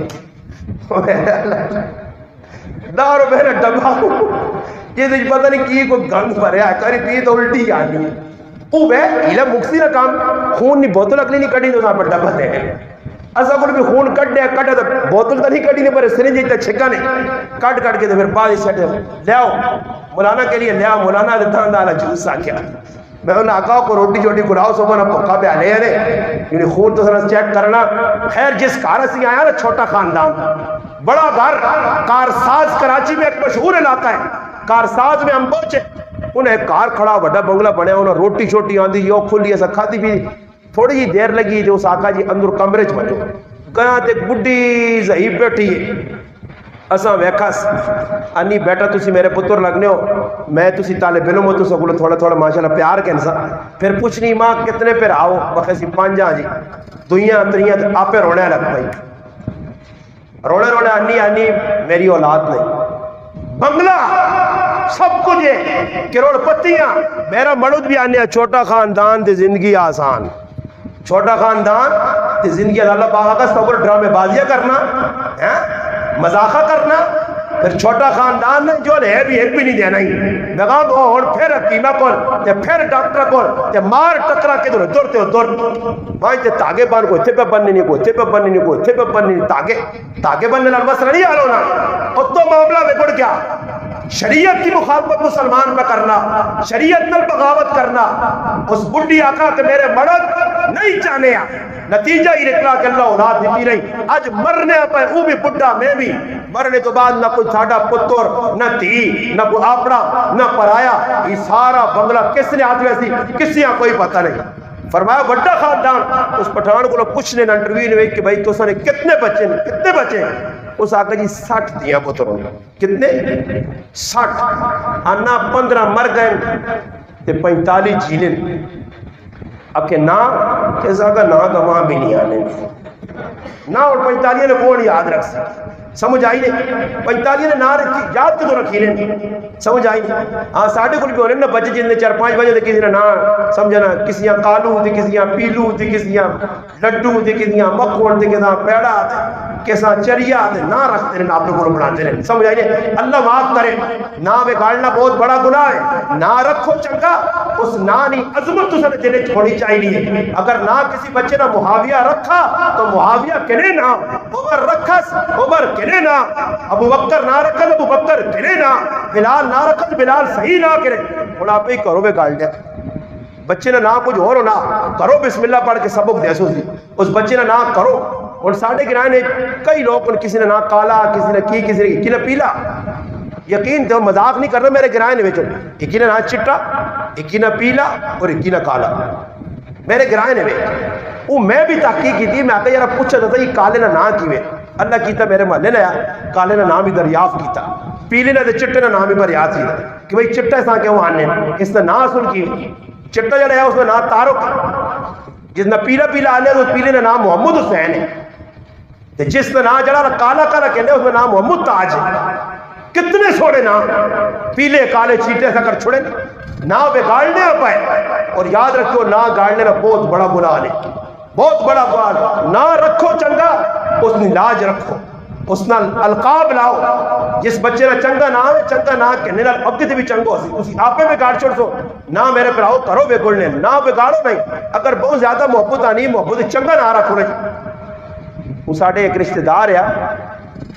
10 روپے کا ڈبہ یہ تو پتہ نہیں کی کوئی گند بھریا ہے کری پی تو الٹی آنی او بے یہ مکسی کا کام خون نہیں بوتل اکلی نہیں کٹی تو پر ڈبہ دے ایسا کوئی بھی خون کٹ دیا کٹا تو بوتل تو نہیں کٹی نہیں پر سرنج اتنا چھکا نہیں کٹ کے تو پھر بعد سیٹ لے آؤ مولانا کے لیے لے آؤ مولانا دھان دالا جوس آ کیا میں انہوں نے آقا کو روٹی چوٹی کھلاؤ سو میں پکا پہ آلے ہیں یعنی خون تو سر چیک کرنا خیر جس کار سے آیا نا چھوٹا خاندان بڑا گھر کارساز کراچی میں ایک مشہور علاقہ ہے کارساز میں ہم پہنچے انہیں ایک کار کھڑا بڑا بنگلہ بنیا انہیں روٹی چھوٹی آندھی یو کھلی ایسا کھاتی بھی تھوڑی جی دیر لگی جو اس آقا جی اندر کمرے چ بچو گیا تے بڈی ضعیف بیٹھی ہے اساں ویکھس انی بیٹا تسی میرے پتر لگنے ہو میں تسی طالب علم ہو تسا کو تھوڑا تھوڑا ماشاءاللہ پیار کینسا پھر پوچھنی ماں کتنے پہ آؤ بخیسی 5 جی دویاں تریاں آپ رونے لگ پائی رونے انی میری اولاد نہیں بنگلہ سب کچھ ہے کروڑ پتیاں میرا مڑود بھی آنے چھوٹا خاندان تے زندگی آسان چھوٹا خاندان تے زندگی اللہ پاک کا سبر ڈرامے بازیاں کرنا مذاقہ کرنا پھر چھوٹا خاندان جو ہے بھی ایک بھی نہیں دینا ہی میں کہا وہ ہون پھر حکیمہ کول تے پھر ڈاکٹر کول تے مار ٹکرا کے دور دور تے دور وہاں تے تاگے بان کو تے پہ بننے نہیں کو تے پہ بننے نہیں کو تے پہ بننے نہیں تاگے بننے لال مسئلہ نہیں آلو نا اور تو معاملہ بگڑ گیا شریعت کی مخالفت مسلمان میں کرنا شریعت نل بغاوت کرنا اس بڑھی آقا کہ میرے مرد نہیں چاہنے نتیجہ ہی نکلا کہ اللہ اولاد دیتی نہیں آج مرنے پہ وہ بھی بڑھا میں بھی مرنے تو بعد نہ کوئی ساڑھا پتر نہ تھی نہ کوئی آپڑا نہ پرایا یہ سارا بنگلہ کس نے آدھ ویسی کسی یہاں کوئی پتہ نہیں فرمایا بڑا خاندان اس پٹھان کو پوچھنے نہ انٹرویو نے کہ بھائی تو سنے کتنے بچے اس آقا جی 60 دیا پتروں کتنے 60 انا 15 مر گئے تے 45 جینے اکھے نا اس آقا نا تو وہاں بھی نہیں آنے نا اور 45 نے کون یاد رکھ سکتا سمجھ آئی نہیں 45 نے نہ رکھی یاد کے تو رکھی لیں سمجھ آئی نہیں ہاں ساڑھے کل بھی ہونے نا بچے جن نے 4-5 بجے تھے کسی نے نا سمجھنا کسی یہاں کالو تھے کسی یہاں پیلو تھے کسی یہاں لڈو تھے کسی یہاں مکھوڑ تھے کسی یہاں پیڑا تھے کسی یہاں چریا تھے نہ رکھتے ہیں آپ لوگوں کو بناتے ہیں سمجھ آئی نہیں اللہ معاف کرے نا بگاڑنا بہت بڑا گناہ ہے نا رکھو چنگا اس نانی عظمت تو سنے دلے چھوڑی چاہیے اگر نہ کسی بچے نے معاویہ رکھا تو معاویہ کنے نا عمر رکھا عمر کنے نا ابو بکر نہ رکھا ابو بکر کنے نا بلال نہ رکھا بلال صحیح نہ کرے اور آپ ہی کرو بے گاڑ دیا بچے نے نہ کچھ اور نہ کرو بسم اللہ پڑھ کے سبق دے سو اس بچے نے نہ کرو اور ساڑھے گرائے نے کئی لوگ کسی نے نہ کالا کسی نے کی کسی نے پیلا یقین تو مذاق نہیں کرنا میرے گرائے نے بیچو ایک نہ چٹا ایک نہ پیلا اور ایک نہ کالا میرے گرائے نے بیچ وہ میں بھی تحقیق کی تھی میں آتا یارا پوچھا تھا یہ کالے نہ کیوے اللہ کیتا میرے محلے نے کالے نہ نام ہی دریافت کیتا پیلے نہ چٹے نہ نام ہی پر یاد کیتا کہ بھئی چٹا اس کیوں آنے اس نے نہ اصل کی چٹا جڑا ہے اس میں نہ تارو جس نے پیلا آنے تو پیلے نے نام محمد حسین ہے جس نے نہ جڑا کالا کہنے اس میں نام محمد تاج ہے کتنے سوڑے نام پیلے کالے چیٹے سا کر چھوڑے نہ بگاڑنے پائے اور یاد رکھو نہ گاڑنے نہ بہت بڑا گناہ ہے بہت بڑا گناہ نہ رکھو چنگا اس نے لاج رکھو اس نے القاب لاؤ جس بچے نے چنگا نام ہے چنگا نہ کہنے نہ اب بھی چنگو اسی آپ میں بگاڑ چھوڑ سو نہ میرے پر آؤ کرو بگڑنے نہ بگاڑو نہیں اگر بہت زیادہ محبت آنی محبت چنگا نہ رکھو نہیں وہ ساڑھے ایک رشتہ دار ہے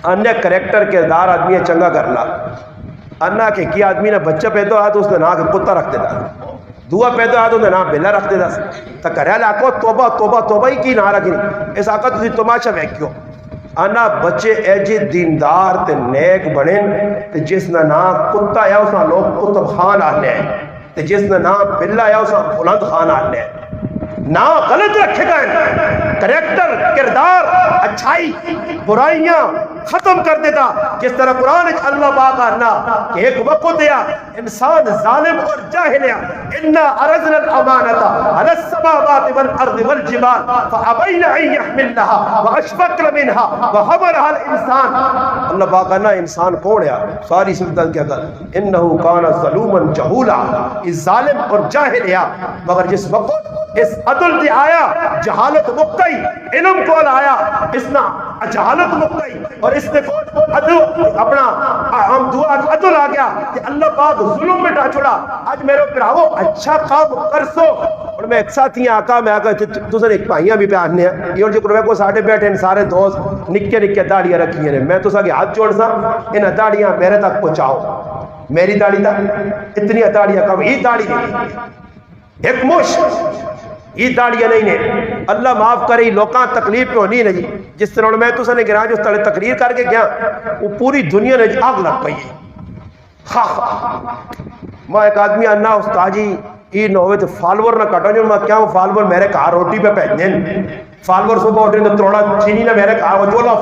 انیہ کریکٹر کردار آدمی ہے چنگا کرنا انہ کہ کی آدمی نے بچہ پیدا ہوا تو اس نے نہ کہ کتا رکھ دیتا دعا پیدا ہوا تو نے نہ بلا رکھ دیتا تا کریا لاکو توبہ توبہ توبہ ہی کی نہ رکھی اس آقا تھی تماشا ویکیو انا بچے ایجی دیندار تے نیک بڑھیں تے جس نے نہ کتا یا اسا لوگ کتب خان آنے تے جس نے نہ بلا یا اسا بلند خان آنے نہ غلط رکھے گئے کریکٹر کردار اچھائی برائیاں ختم کر دیتا جس طرح قرآن اللہ پاک آنا کہ ایک وقت دیا انسان ظالم اور جاہل ہے اِنَّا عَرَضْنَا الْأَمَانَةَ عَلَى السَّمَاوَاتِ وَالْأَرْضِ وَالْجِبَالِ فَأَبَيْنَ أَن يَحْمِلْنَهَا وَأَشْفَقْنَ مِنْهَا وَحَمَلَهَا الْإِنسَانُ اللہ پاک آنا انسان کون ہے ساری سلطان کیا کر اِنَّهُ كَانَ ظَلُومًا جَهُولًا اس ظالم اور جاہل ہے مگر جس وقت اس عدل دی آیا جہالت مکئی علم کول آیا اس نا جہالت مکئی اور اس نے عدل اپنا ہم دعا عدل آ گیا کہ اللہ پاک ظلم مٹا چھوڑا آج میرے پراؤ اچھا کام کر سو اور میں ایک ساتھی آقا میں آقا تو سن ایک پائیاں بھی پیاننے ہیں یہ اور جو قربے کو ساڑھے بیٹھے ہیں سارے دوست نکے نکے داڑیاں رکھی ہیں میں تو سا کہ ہاتھ جوڑ سا انہیں داڑیاں میرے تک پہنچاؤ میری داڑی تک اتنی داڑیاں کم یہ داڑی نہیں ایک مش یہ داڑیاں نہیں نے اللہ معاف کرے لوکاں تکلیف پہ ہونی نہیں جس طرح میں تو سنے گرا جو تڑے تقریر کر کے گیا وہ پوری دنیا نے آگ لگ پئی میں ایک آدمی آنا استاد جی یہ نہ ہوئے تو فالور نہ کٹا جو میں کیا ہوں فالور میرے کہا روٹی پہ پہننے فالور صبح اٹھے تو تروڑا چینی نہ میرے کہا وہ جو لا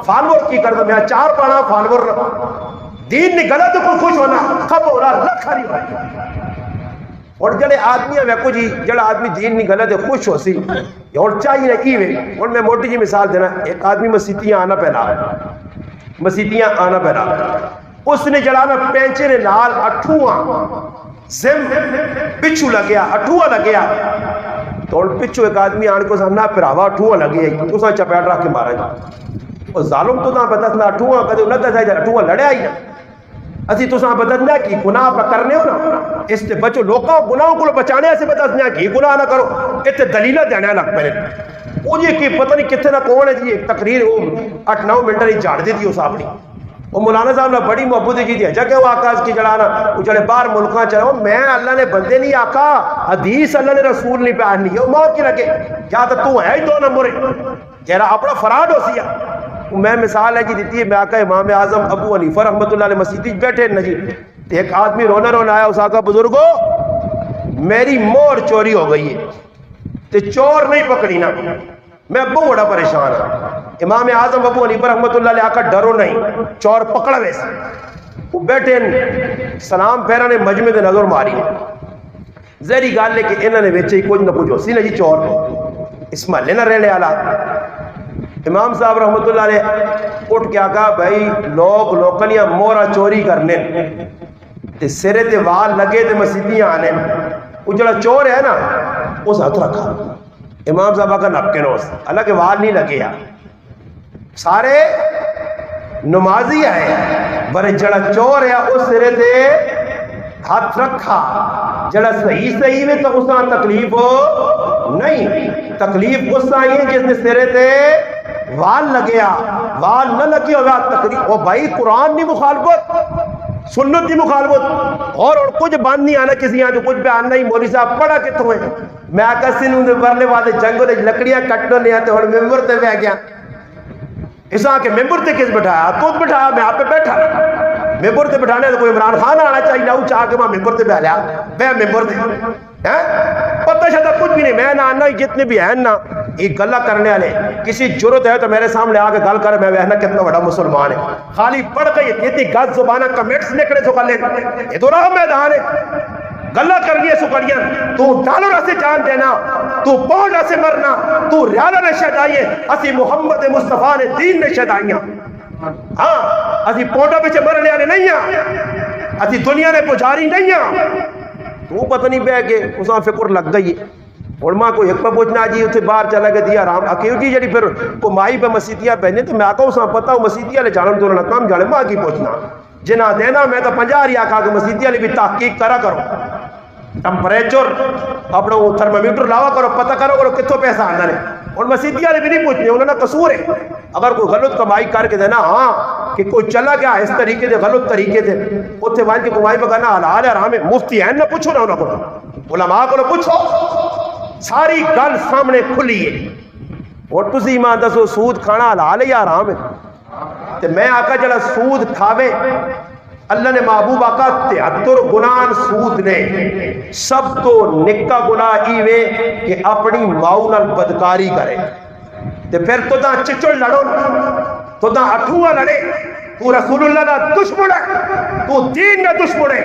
فالور کی کرتا میں چار پانا فالور دین نہیں غلط کو خوش ہونا کب ہو رہا لکھ ہری بھائی اور جڑے آدمی ہے کو جی جڑا آدمی دین نہیں غلط ہے خوش ہو سی اور چاہیے نہ کی وے اور میں موٹی جی مثال دینا ایک آدمی مسیتیاں آنا پہنا اس نے جڑا میں پینچے نے لال اٹھواں زم پچھو لگیا اٹھواں لگیا تو پچھو ایک آدمی آنے کو سامنا پراوا اٹھواں لگیا تو سا چپیٹ رکھ کے مارا جا اور ظالم تو بدت نہ اٹھواں کدے نہ دسائی اٹھواں لڑیا ہی نہ اسی تو بدت نہ کی گناہ پہ کرنے ہو نا اس سے بچو لوکاں گناہوں کو بچانے سے بدت نہ کی گناہ نہ کرو اتنے دلیلہ دینے لگ پہ وہ یہ کہ پتہ نہیں کتنے نہ کون ہے جی ایک تقریر 8-9 منٹ نہیں جھاڑ دی تھی اس اپنی وہ مولانا صاحب نے بڑی محبت کی تھی جگہ وہ آقا اس کی جڑانا وہ جڑے باہر ملکاں چلاؤ میں اللہ نے بندے نہیں آقا حدیث اللہ نے رسول نہیں پہننی ہے وہ ماں کی لگے کیا تو ہے ہی 2 نمبر کہہ رہا اپنا فراد ہو سیا میں مثال ہے جی دیتی ہے میں آقا امام اعظم ابو حنیفہ رحمۃ اللہ علیہ مسجد بیٹھے نا جی ایک آدمی رونا رونا آیا اس آقا بزرگو میری مور چوری ہو گئی ہے تے چور نہیں پکڑی نا میں بہت بڑا پریشان ہوں امام اعظم ابو حنیفہ رحمۃ اللہ علیہ آقا ڈرو نہیں چور پکڑا ویسے وہ بیٹھے سلام پھیرا نے مجمع دے نظر ماری ظاہری گل ہے کہ انہوں نے ویچے کچھ نہ کچھ ہو سی نا جی چور اس محلے نہ رہنے والا امام صاحب رحمۃ اللہ علیہ اٹھ کے آقا بھائی لوگ لوکلیاں مورا چوری کرنے تے سرے تے وال لگے تے مسیدیاں آنے وہ جڑا چور ہے نا اس ہاتھ رکھا امام صاحب کا نپ کے نوس اللہ کے وال نہیں لگے یا سارے نمازی آئے برے جڑا چور ہے اس سرے تے ہاتھ رکھا جڑا صحیح میں تو اس نے تکلیف ہو نہیں تکلیف اس آئی ہے جس نے سرے تے وال لگیا وال نہ لگی ہوگا تکلیف وہ بھائی قرآن نہیں مخالفت سنت نہیں مخالفت اور کچھ بند نہیں آنا کسی یہاں جو کچھ بیان نہیں مولوی صاحب پڑھا کتوں ہے میں آقا سنوں دے برلے والے جنگوں دے لکڑیاں کٹنے نہیں آتے اور ممبر تے بہ گیا اس آن کے ممبر تے کس بٹھایا تو بٹھایا میں آپ پہ بیٹھا ممبر تے بٹھانے تو کوئی عمران خان آنا چاہیے نہ چاہ کے میں ممبر تے بہ لیا بہ ممبر تے پتہ شدہ کچھ بھی نہیں میں نہ آنا جتنے بھی ہیں نا ایک گلہ کرنے والے کسی جرت ہے تو میرے سامنے آ کے گل کر میں وہنا کتنا بڑا مسلمان ہے خالی پڑھ کے اتنی گز زبانہ کمنٹس نکلے سو کر لے یہ تو راہ میدان ہے گلہ کرنی ہے سکڑیاں تو ڈالر اسے جان دینا تو پونڈ اسے مرنا تو ریالہ نے شہدائیے اسی محمد مصطفیٰ نے دین نے شہدائیاں ہاں اسی پونڈا پچھے مرنے والے نہیں ہیں اسی دنیا نے پجاری نہیں ہیں تو پتہ نہیں بہ کے اساں فکر لگ گئی اور ماں کو ایک پہ پوچھنا جی اتنے باہر چلا گیا دیا رام اکیو جی جڑی پھر کمائی پہ مسیدیاں پہنے تو میں آقا اساں پتہ ہوں مسیدیاں لے جانن تو انہوں کام جانے ماں کی پوچھنا جنا دینا میں تو 50 آقا کہ مسیدیاں لے بھی تحقیق کرا کرو ٹمپریچر اپنا وہ تھرمومیٹر لاوا کرو پتہ کرو کتوں پیسہ آنا ہے اور مسیدیاں لے بھی نہیں پوچھنے انہوں نے قصور ہے اگر کوئی غلط کمائی کر کے دینا ہاں کہ کوئی چلا گیا اس طریقے سے غلط طریقے سے اتنے وہاں کی کمائی پہ کرنا حلال ہے حرام ہے مفتی ہے نہ پوچھو نہ انہوں کو علماء کو پوچھو ساری گل سامنے کھلی ہے اور تسی ایمان دسو سود کھانا حلال ہے یا حرام ہے تے میں آقا جڑا سود کھاوے اللہ نے محبوب آقا 73 گناہ سود نے سب تو نکا گناہ ایوے کہ اپنی ماؤں نال بدکاری کرے تے پھر تو دا چچڑ لڑو تو دا اٹھواں لڑے تو رسول اللہ دا دشمن ہے تو دین دا دشمن ہے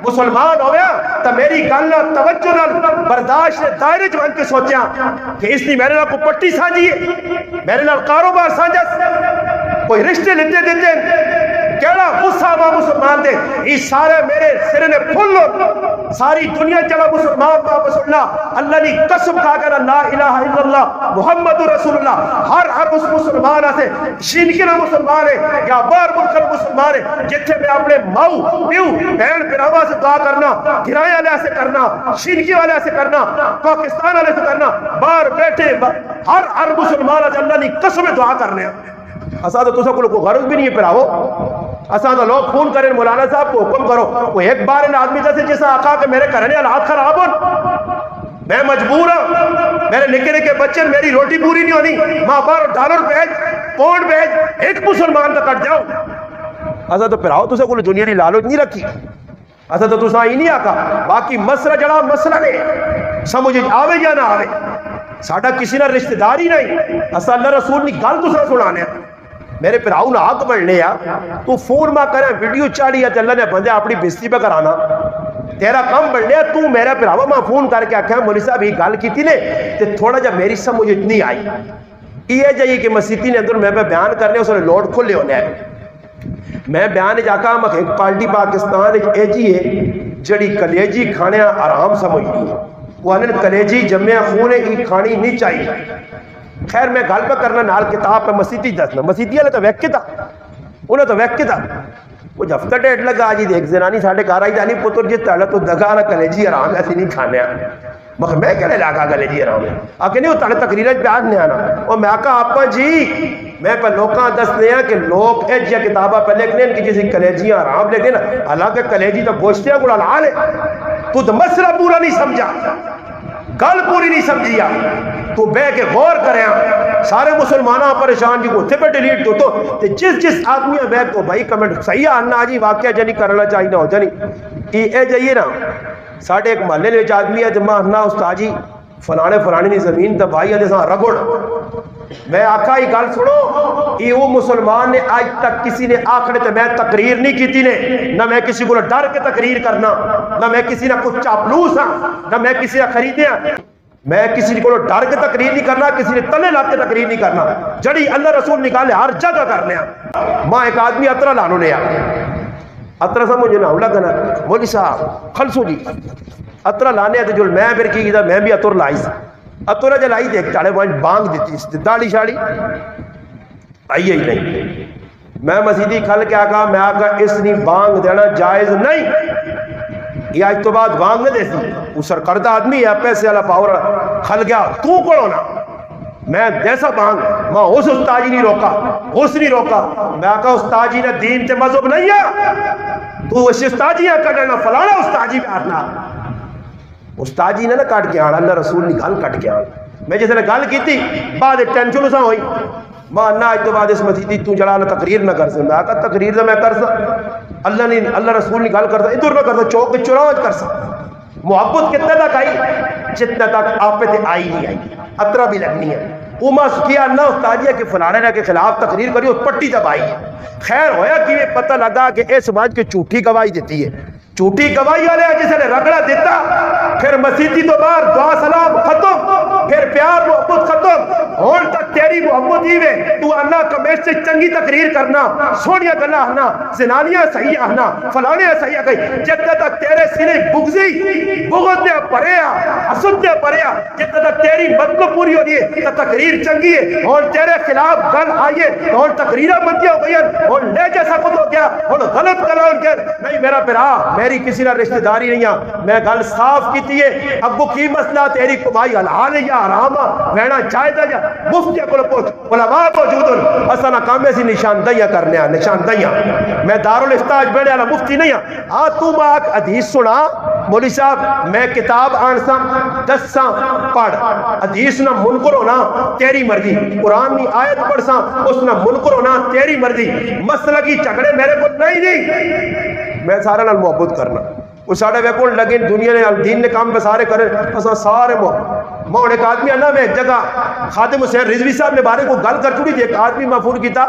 مسلمان ہو گیا تو میری گل توجہ نال برداشت دائرے جوان کے سوچیا کہ اس نے میرے نال کو پٹی سانجی ہے میرے نال کاروبار سانجا کوئی رشتے لیتے دیتے کیڑا غصہ ہوا مسلمان دے یہ سارے میرے سرے نے پھول لو ساری دنیا چلا مسلمان واپس اللہ نے قسم کھا کر لا الہ الا اللہ محمد رسول اللہ ہر اس مسلمان سے شینکنا مسلمان ہے یا بار ملک مسلمان ہے جتھے میں اپنے ماؤ پیو بہن پراوا سے دعا کرنا گرائے والے سے کرنا شینکی والے سے کرنا پاکستان والے سے کرنا باہر بیٹھے ہر مسلمان اللہ نے قسم دعا کرنے اساں تو تساں کو غرض بھی نہیں ہے پراو اساں تو لوگ فون کریں مولانا صاحب کو حکم کرو وہ ایک بار ان آدمی جیسے جیسا آقا کہ میرے گھر حالات خراب ہوں میں مجبور ہوں میرے نکے نکے بچے میری روٹی پوری نہیں ہونی ماں بار ڈالر بھیج پونڈ بھیج ایک مسلمان تک کٹ جاؤ اساں تو پراو تساں کو دنیا دی لالچ نہیں رکھی اساں تو تساں ہی نہیں آقا باقی مسئلہ جڑا مسئلہ نہیں سمجھ آوے یا نہ آوے ساڈا کسی نہ رشتہ داری نہیں اساں اللہ رسول نے گل تساں سنانے میرے پراؤ نہ حق بڑھنے یا تو فون ماں کریں ویڈیو چاڑی ہے اللہ نے بندے اپنی بےزتی پہ کرانا تیرا کام بڑھنے تو میرا پراؤ ماں فون کر کے آکھا مولوی صاحب یہ گل کی تھی نے تے تھوڑا جا میری سمجھ اتنی آئی یہ جائیے کہ مسیتی نے اندر میں پہ بیان کرنے اس نے لوڈ کھلے ہونے ہیں میں بیان جاکا ہم ایک پارٹی پاکستان ایک ایجی ہے جڑی کلیجی کھانے آرام سمجھ دی وہ انہیں کلیجی جمعہ خونے کی کھانی نہیں چاہیے خیر میں گل پہ کرنا نال کتاب پہ مسیتی دسنا مسیتی والے تو ویک تھا انہیں تو ویک تھا کچھ ہفتہ ڈیڑھ لگا جی دیکھ زنانی ساڈے گھر آئی جانی پتر جی تڑا تو دگا نہ کلیجی آرام ایسی نہیں کھانے میں کہنے لگا کلیجی آرام ہے آکے نہیں وہ تڑے تقریر پیار نہیں آنا اور میں کہا آپ جی میں پہ لوکاں دسنے ہیں کہ لوگ ایج یا کتابہ پہ لکھنے ہیں کہ جیسے کلیجی آرام لکھنے نا حالانکہ کلیجی تو گوشتیاں گڑا لال ہے تو مسئلہ پورا نہیں سمجھا گل پوری نہیں سمجھیا تو بے کے غور کریں سارے مسلمانہ پریشان جی کو تھے پہ ڈیلیٹ تو جس آدمی بے کو بھائی کمنٹ صحیح آنا جی واقعہ جنی کرنا چاہیے نہ ہو جنی اے جائیے نا ساڑھے ایک محلے نے آدمی ہے جمع نا استاد جی فلانے نے زمین دبائی ہے جیسا رگڑ میں آقا ہی گل سنو یہ وہ مسلمان نے آج تک کسی نے آخرے تے میں تقریر نہیں کی تھی نے نہ میں کسی کو ڈر کے تقریر کرنا نہ میں کسی نہ کچھ چاپلوس ہاں نہ میں کسی نہ خریدے ہاں میں کسی کو ڈر کے تقریر نہیں کرنا کسی نے تلے لا کے تقریر نہیں کرنا جڑی اللہ رسول نکالے ہر جگہ کرنے ہاں ماں ایک آدمی اترا لانو نے اترا سا مجھے نہ لگنا مولوی صاحب خلصو جی اترا لانے آتے جو میں پھر کی تھا میں بھی اتر لائی سا اترا جلائی دیکھ چاڑے وہاں بانگ دیتی داڑی شاڑی آئی نہیں میں مسیدی کھل کے آگا میں آگا اس نے بانگ دینا جائز نہیں یہ آج تو بعد بانگ نہ دیسی وہ سرکردہ آدمی ہے پیسے والا پاور کھل گیا تو کڑو نا میں جیسا بانگ میں اس استاجی نہیں روکا اس نہیں روکا میں آگا استاجی نے دین تے مذہب نہیں ہے تو اس استاجیاں کرنا فلانا استاجی میں آنا استاجی نے نہ کٹ کے آنا اللہ رسول نے گل کٹ کے آنا میں جیسے نے گل کی تھی بعد ٹینشن اسا ہوئی ماں نہ آج تو بعد اس مسیدی تو جڑا نہ تقریر نہ کر سا میں آقا تقریر نہ میں کر سا اللہ رسول نے گل کر سا ادھر نہ کر سا چوک چراوت کر سا محبت کتنے تک آئی جتنے تک آپ پہ آئی نہیں آئی اترا بھی لگنی ہے وہ کیا نہ استاجیہ کے فلانے کے خلاف تقریر کری اور پٹی دبائی ہے خیر ہویا کہ یہ پتہ لگا کہ اے سماج کے جھوٹی گواہی دیتی ہے جھوٹی گواہی والے جسے نے رگڑا دیتا پھر مسیحی تو بار دعا سلام ختم پھر پیار محبت ختم ہون تک تیری محبت ہی وے تو اللہ کمیش سے چنگی تقریر کرنا سونیا گلا آنا زنانیاں صحیح آنا فلانے صحیح آ گئی جتنے تک تیرے سنے بغضی بغض نے پڑھیا حسد نے پڑھیا جتنے تک تیری مطلب پوری ہو رہی ہے تو تقریر چنگی ہے اور تیرے خلاف گل آئیے اور تقریرہ بندیاں ہو گئی اور لے جیسا کچھ ہو گیا اور غلط کلام کر نہیں میرا پیرا میری کسی نہ رشتہ داری نہیں ہے میں گل صاف کیتی ہے ابو کی مسئلہ تیری کمائی حلال ہے یا حرام ہے رہنا جائز ہے یا مفتی کو پوچھ علماء موجود اساں کام ایسی نشاندہیاں کرنے ہیں نشاندہیاں میں دارالفتاج بیٹھے والا مفتی نہیں ہوں آ تو ماک حدیث سنا مولوی صاحب میں کتاب آنسا دساں پڑھ حدیث نہ منکر ہونا تیری مرضی قرآن کی آیت پڑھ سا اس نہ منکر ہونا تیری مرضی مسئلہ کی جھگڑے میرے کو نہیں میں سارا نال محبت کرنا وہ ساڑھے ویکول لگے دنیا نے دین نے کام پہ سارے کرے اساں سارے موڑ ایک آدمی آنا میں ایک جگہ خادم حسین رضوی صاحب نے بارے کو گل کر چڑی تھی ایک آدمی محفور کیتا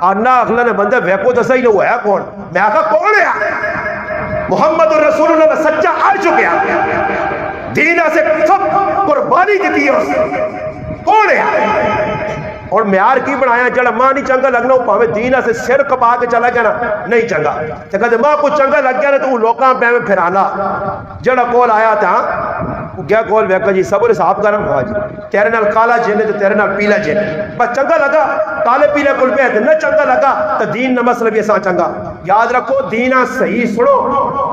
آنا اگلا نے بندہ ویکو دسا ہی نہ ہوا ہے کون میں آخا کون ہے محمد رسول اللہ سچا آ چکے دین سے سب قربانی دیتی ہے کون ہے اور معیار کی بنایا جڑا ماں نہیں چنگا لگنا وہ پاوے دین سے سر کپا کے چلا گیا نا نہیں چنگا تے کہتے ماں کو چنگا لگ گیا نا تو وہ لوکاں پہ میں پھرانا جڑا کول آیا تھا وہ کیا کول ویکا جی سب حساب کرم ہوا جی تیرے نال کالا جن تے تیرے نال پیلا جن بس چنگا لگا کالے پیلے کول پہ نہ چنگا لگا تو دین نہ مسئلہ بھی ایسا چنگا یاد رکھو دینہ صحیح سنو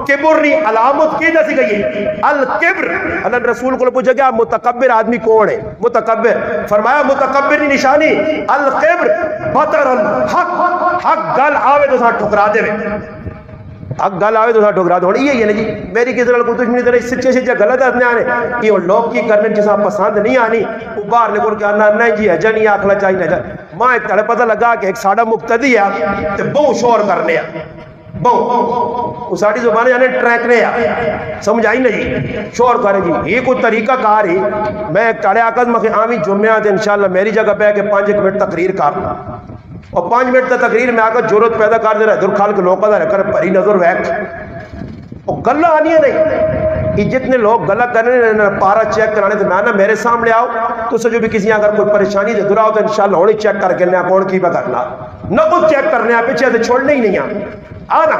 کبر نہیں علامت کی جیسی گئی ہے الکبر اللہ رسول کو پوچھا گیا متکبر آدمی کون ہے متکبر فرمایا متکبر کی نشانی القبر بطر الحق حق گل آوے تو ساتھ ٹھکرا دے حق گل آوے تو ساتھ ٹھکرا دے اور یہ ہے نا جی میری کسی طرح کوئی دشمنی طرح سچے سچے غلط ہے آنے یہ لوگ کی کرنے جسا پسند نہیں آنی وہ باہر نے کہا آنا نہیں جی ہے نہیں آکھنا چاہیے نہیں ماں ایک تڑے پتہ لگا کہ ایک ساڑھا مقتدی ہے تو بہو شور کرنے ہیں بہو اس ساڑھی زبانے جانے ٹریک رہے ہیں سمجھ آئی نا جی شور کرے جی یہ کوئی طریقہ کار ہی میں ایک ٹاڑے آکد مکہ آمی جمعہ دے انشاءاللہ میری جگہ پہ کہ 5 منٹ تقریر کرنا اور 5 منٹ تقریر میں آکد ضرورت پیدا کر دے رہا ہے در خال کے لوگوں دا رکھر پری نظر ویک اور گلہ آنی ہے نہیں یہ جتنے لوگ گلہ کرنے پارا چیک کرانے تو میں نا میرے سامنے آؤ تو سجو بھی کسی اگر کوئی پریشانی دے درہ ہو تو انشاءاللہ ہونے چیک کر کے لیا کون کی پہ کرنا نہ کچھ چیک کرنے آپ پیچھے سے چھوڑنے ہی نہیں آنا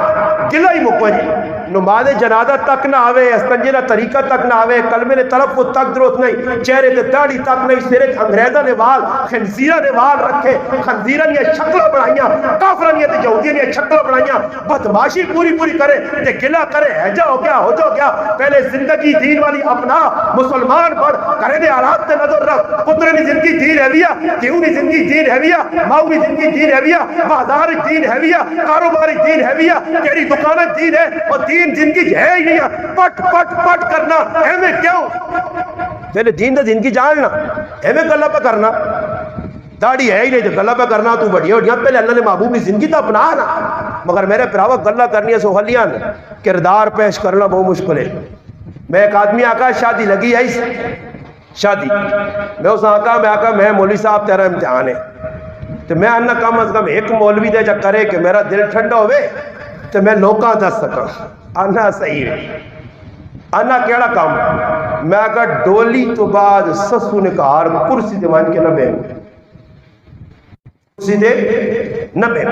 گلہ ہی مکو جی نماز جنازہ تک نہ آوے استنجے نہ طریقہ تک نہ آوے کلمے نے تلفظ تک درست نہیں چہرے تے داڑھی تک نہیں سرے انگریزاں نے وال خنزیرہ نے وال رکھے خنزیرہ نے شکلیں بنائیاں کافرہ نے یہودیاں نے شکلیں بنائیاں بدماشی پوری کرے تے گلہ کرے ہے ہو گیا پہلے زندگی دین والی اپنا مسلمان بڑھ کرے دے حالات تے نظر رکھ پتر نے زندگی دین ہے بیا کیوں نہیں زندگی دین ہے بیا ماؤ کی زندگی دین ہے بیا بازار دین ہے بیا کاروباری دین ہے بیا تیری دکانیں دین ہے اور دین زندگی ہے ہی نہیں پٹ کرنا ایویں کیوں پہلے دین دا زندگی جاننا ایویں گلہ پہ کرنا داڑھی ہے ہی نہیں جو گلہ پہ کرنا تو بڑھیا پہلے اللہ نے محبوب کی زندگی تو اپنا نا مگر میرے پراوا گلہ کرنی ہے سوہلیاں کردار پیش کرنا بہت مشکل ہے میں ایک آدمی آقا شادی لگی ہے شادی میں اس آقا میں مولوی صاحب تیرا امتحان ہے تو میں آنا کم از کم ایک مولوی دے جا کرے کہ میرا دل ٹھنڈا ہوئے تو میں لوکاں دس سکا آنا صحیح ہے آنا کیڑا کام میں آقا ڈولی تو بعد سسو نکار کرسی دے مان کے نہ بے کرسی دے نہ بے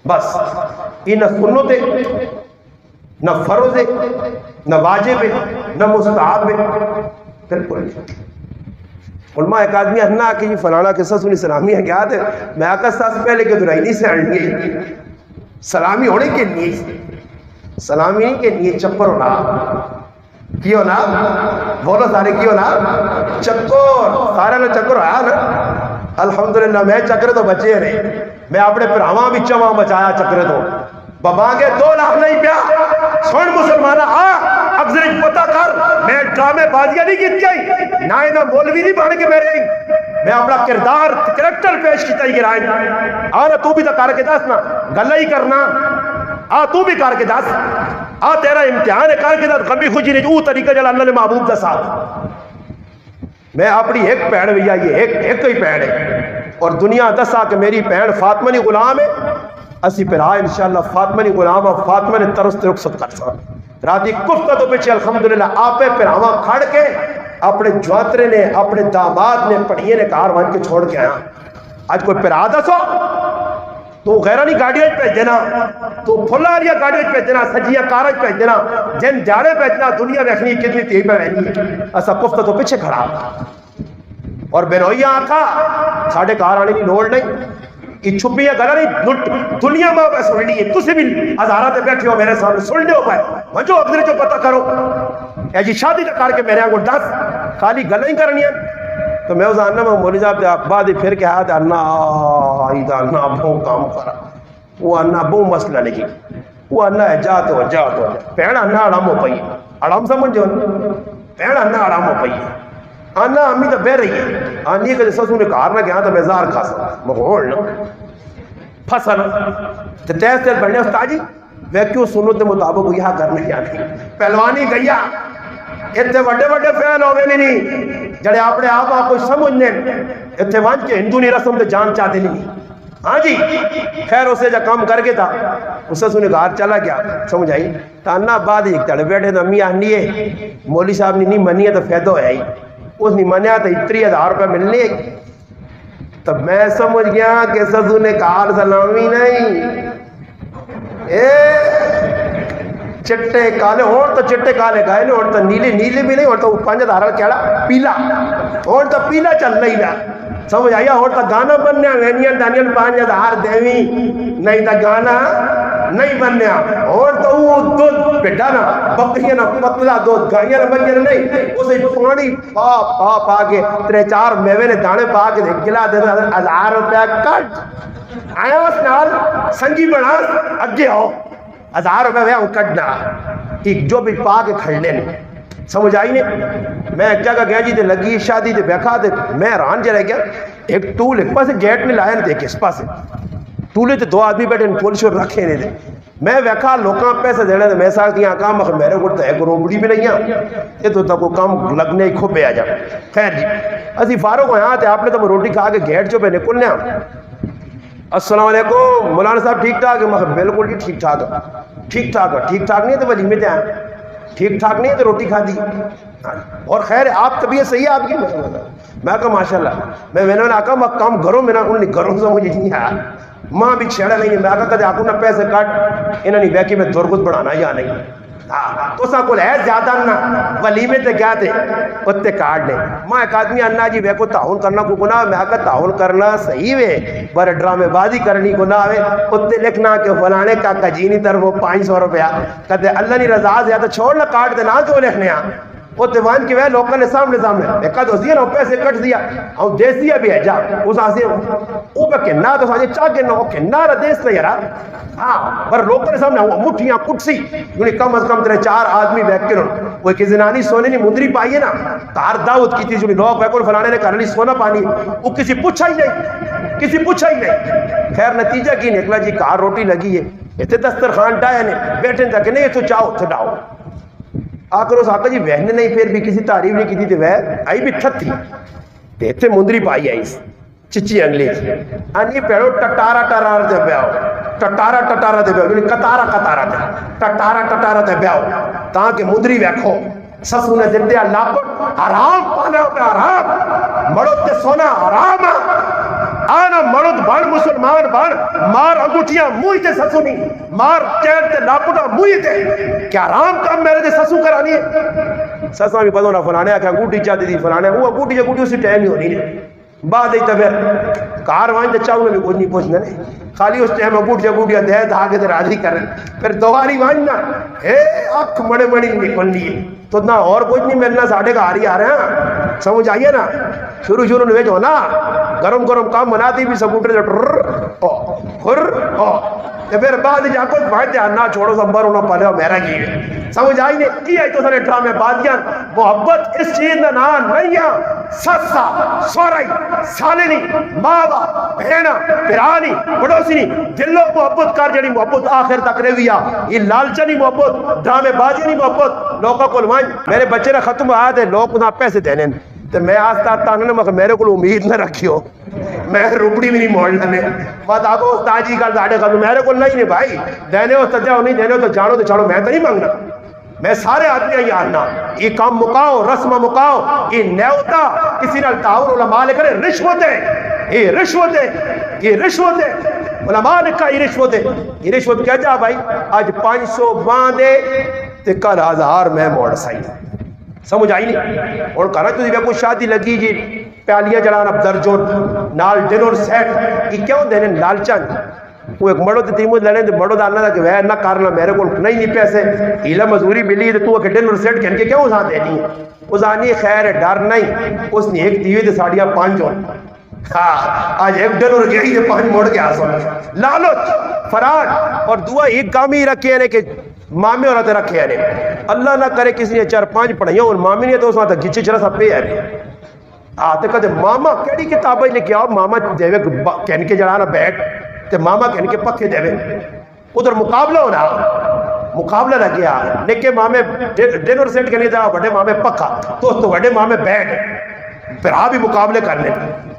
بس یہ نہ سنو دے نہ فرض ہے نہ واجب ہے نہ مستحب ہے بالکل علماء ایک آدمی ہننا کہ یہ فلانا قصہ سنی سلامی ہے کیا تھے میں آقا ساس پہلے کہ درائی سے آنی ہے سلامی ہونے کے لیے سلامی نہیں کے لیے چپر ہونا کیوں نا بولو سارے کیوں نا چکر سارے نے چکر آیا نا الحمدللہ میں چکرے تو بچے رہے میں اپنے پراواں بھی چواں بچایا چکرے تو بابا کے 2 لاکھ نہیں پیا سن مسلمانہ اگزرج پتہ کر میں ڈرامے بازیاں نہیں کیت گئی نہ مولوی نہیں بن کے میں اپنا کردار کریکٹر پیش کیتا ہی گرائیں آنا تو بھی تو کر کے دس نا گلہ ہی کرنا تو بھی کر کے دس تیرا امتحان ہے کر کے دس غمی خوشی نہیں وہ طریقہ جل اللہ نے محبوب دسا میں اپنی ایک پہن بھیا یہ ایک ہی پہن ہے اور دنیا دسا کہ میری پہن فاطمہ نی غلام ہے اسی پر آئے انشاءاللہ فاطمہ نی غلام اور فاطمہ نے ترست رخصت کر سا راتی کفتہ تو پیچھے الحمدللہ آپے پر آواں کھڑ کے اپنے جواترے نے اپنے داماد نے پڑھیے نے کار وان کے چھوڑ کے آیا آج کوئی پر آدھا سو تو غیرانی گاڑیاں پہ دینا تو پھلاریا گاڑیاں پہ دینا سجیہ کارج پہ دینا جن جاڑے پہ دینا دنیا میں اخنی کتنی تیئی پہ رہنی ہے ایسا کفتہ تو پیچھے کھڑا اور بینوئیاں آقا ساڑھے کار آنے کی لوڑ نہیں کہ چھپی ہے گلہ نہیں دنیا میں پہ سننی ہے تُسے بھی ہزارہ بیٹھے ہو میرے سامنے سننے ہو پائے وجہ اپنے جو پتہ کرو اے جی شادی کا کار کے میرے آنگو 10 خالی گلہ ہی کرنی ہے تو میں اس آنہ میں مولی صاحب دے بعد پھر کے آیا تھے انہ بہو کام کرا وہ انہ بہو مسئلہ نہیں وہ انہ ہے جاتے ہو پیڑ انہ اڑام ہو پئی اڑام سمجھو پیڑ انہ اڑام ہو پئی آنا امی تو بہ رہی ہے آنی کہ سسو نے کار نہ گیا تو میں زار کھا سا مغول نا پھسا نا تو تیس تیل پڑھنے استاد جی وہ کیوں سنت مطابق یہاں کرنے آتی پہلوانی گیا اتنے وڈے فیل ہوئے نہیں جڑے اپنے آپ کو سمجھنے اتنے وانچ کے ہندو نہیں رسم دے جان چاہتے نہیں ہاں جی خیر اسے جا کام کر کے تھا اس سے سنے گھر چلا گیا سمجھ آئی تو انہ بعد ایک تڑے بیٹھے تو امی آنی ہے مولی صاحب نے نہیں منی ہے تو فیدہ ہے ہی اس نے منیا تو 30,000 روپے ملنے تب میں سمجھ گیا کہ سسو نے کار سلامی نہیں چٹے کالے اور تو چٹے کالے گائے نہیں اور تو نیلے بھی نہیں اور تو 5,000 کیڑا پیلا اور تو پیلا چل نہیں رہا سمجھ آیا اور تو گانا بننے وینین دانیل 5,000 دیوی نہیں تو گانا نہیں بننے اور تو وہ دودھ پٹا نا بکریاں نا پتلا دودھ گائیاں نا بنیاں نہیں اسے پانی پا کے 3-4 میوے نے دانے پا کے گلا دے 1,000 روپے کٹ آیا اس نال سنگی بنا اگے ہو 1,000 روپے وہ کٹنا ایک جو بھی پا کے کھڑنے نہیں سمجھ آئی نہیں میں ایک جگہ گیا جی تے لگی شادی تے بیکھا تے میں حیران جا رہ گیا ایک ٹول ایک پاسے گیٹ میں لایا تے اس پاسے ٹولے تے 2 آدمی بیٹھے پولیس اور رکھے نے تے میں ویکھا لوکاں پیسے دینے تے میں ساکتی یہاں کام مخ میرے کو ایک روبڑی بھی نہیں ہے یہ تو تک کام لگنے ہی کھوبے آ جا خیر جی اسی فاروق ہو یہاں تے آپ نے تو روٹی کھا کے گیٹ جو پہ نکلنے السلام علیکم مولانا صاحب ٹھیک ٹھاک ہے میں بالکل جی ٹھیک ٹھاک نہیں ہے تو ولیمے تے آئے ٹھیک ٹھاک نہیں ہے تو روٹی کھا دی اور خیر آپ طبیعت صحیح ہے آپ کی میں کہا ماشاءاللہ میں نے کہا میں کام گھروں میں نہ انہوں نے گھروں سے مجھے نہیں آیا ماں بھی چھیڑا نہیں میں آگا کدے آکو نہ پیسے کٹ انہوں نے بیکی میں درگت بڑھانا یا نہیں تو سا کل ہے زیادہ نا ولیمے تے کیا تھے اتنے کارڈ نے ماں ایک آدمی انہا جی بیکو تعاون کرنا کو گناہ میں آگا تعاون کرنا صحیح وے بر ڈرامے بازی کرنی گناہ وے اتنے لکھنا کہ فلانے کا کجینی طرف وہ 500 روپیہ کہتے اللہ نہیں رضا زیادہ چھوڑنا کارڈ دینا کیوں لکھنے ہیں وہ دیوان کی وہ لوکل نے سامنے ایک آدھ ہوسی ہے نا پیسے کٹ دیا ہم دیس دیا بھی ہے جا اس آسے او پہ کہنا تو ساجے چاہ کے نہ کہنا رہا دیس نہیں یارا ہاں پر لوکل نے سامنے ہوا مٹھیاں کٹسی یونی کم از کم تیرے 4 آدمی بیک کرن وہ ایک زنانی سونے نہیں مندری پائی ہے نا تار دعوت کی تھی جو لوگ بیکن فلانے نے کرنی سونا پانی وہ کسی پوچھا ہی نہیں خیر نتیجہ کی نکلا جی کار روٹی لگی ہے اتنے دسترخوان ڈایا نے بیٹھے تھا کہ نہیں تو چاہو تو ڈاؤ آکر اس آقا جی وہنے نہیں پھر بھی کسی تعریف نہیں کی تھی تو وہ آئی بھی تھت تھی دیتے مندری پائی آئی چچی انگلی آنی پیڑو ٹٹارا دے بیاؤ ٹٹارا دے بیاؤ یعنی کتارا دے بیاؤ تاکہ مندری ویکھو سسو نے دلتے اللہ پر آرام پانا پہ آرام مڑت تے سونا آرام آنا مڑت بڑ مسلمان بڑ مار انگوٹیاں موئی تے سسو نہیں مار چیر تے لاپٹا موئی تے کیا آرام کام میرے تے سسو کرانی ہے سسو بھی پتہ نہ فلانے آکھا انگوٹی چاہتی تھی فلانے وہ انگوٹی اسی ٹائم ہی ہونی ہے بعد ایک پھر کار وائن تے چاہوں میں کچھ نہیں پوچھنا نہیں خالی اس ٹائم انگوٹیاں دے دھاگے تے راضی کر رہے پھر دوباری وائن نا اے اکھ مڑے نکلنی ہے تو نہ اور کچھ نہیں ملنا ساڑھے کا آ رہے ہیں سمجھ آئیے نا شروع میں جو نا گرم کام مناتی بھی سکوٹر پھر بعد جا کو بھائی دھیان نہ چھوڑو سمبر ہونا پڑے میرا کی سمجھ آئی نہیں کی ہے تو سارے ڈرامے بازیاں محبت اس چیز نہ نہیں سسا سورائی سالنی ماوا بہنا پرانی پڑوسنی دلو محبت کار جڑی محبت آخر تک رویا یہ لالچنی محبت ڈرامے بازی نہیں محبت لوگوں کو لوائیں میرے بچے نے ختم آیا تھے لوگ انہاں پیسے دینے تو میں آستا تانے مگر میرے کو امید نہ رکھیو میں روپڑی بھی نہیں موڑنا نے بات آگو استاد جی کا زاڑے کا میرے کو نہیں بھائی دینے ہو سجاؤ نہیں دینے ہو تو جانو میں تو نہیں مانگنا میں سارے آدمی ہیں یارنا یہ کام مکاؤ رسم مکاؤ یہ نیوتا کسی نال تعاون علماء لے کرے رشوت ہے یہ رشوت ہے علماء نے کہا یہ رشوت کیا جا بھائی آج 500 باندے تے کل 1000 میں موڑ سائی سمجھ آئی نہیں اور کہنا تو دیکھا کوئی شادی لگی جی پیالیاں جڑانا درجون نال ڈنر سیٹ یہ کیوں دینے لالچن وہ ایک مڑو تے تیمود لینے تے مڑو دالنا تھا کہ وہ نہ کرنا میرے کو نہیں پیسے ہیلا مزوری ملی تو ایک ڈنر سیٹ کہن کے کیوں اساں دینی ہے اسانی خیر ڈر نہیں اس نے ایک دیوی تے ساڑیاں 5 ہوں آج ایک ڈنر گئی تے 5 موڑ کے آسان لالچ فراڈ اور دعا ایک کامی رکھے ہیں کہ مامی اور رکھے ہیں اللہ نہ کرے کسی نے 4-5 پڑھائیں اور مامی نے تو اس وقت گچے چرا سب پہ ہے آتے کہتے ماما کیڑی کتابیں لے کے آؤ ماما دیوے کہن کے جڑانا بیٹھ تے ماما کہن کے پکے دیوے ادھر مقابلہ ہونا مقابلہ لگ گیا نکے مامے ڈنر سیٹ کے نہیں جا بڑے مامے پکا تو بڑے مامے بیٹھ پھر آپ بھی مقابلے کرنے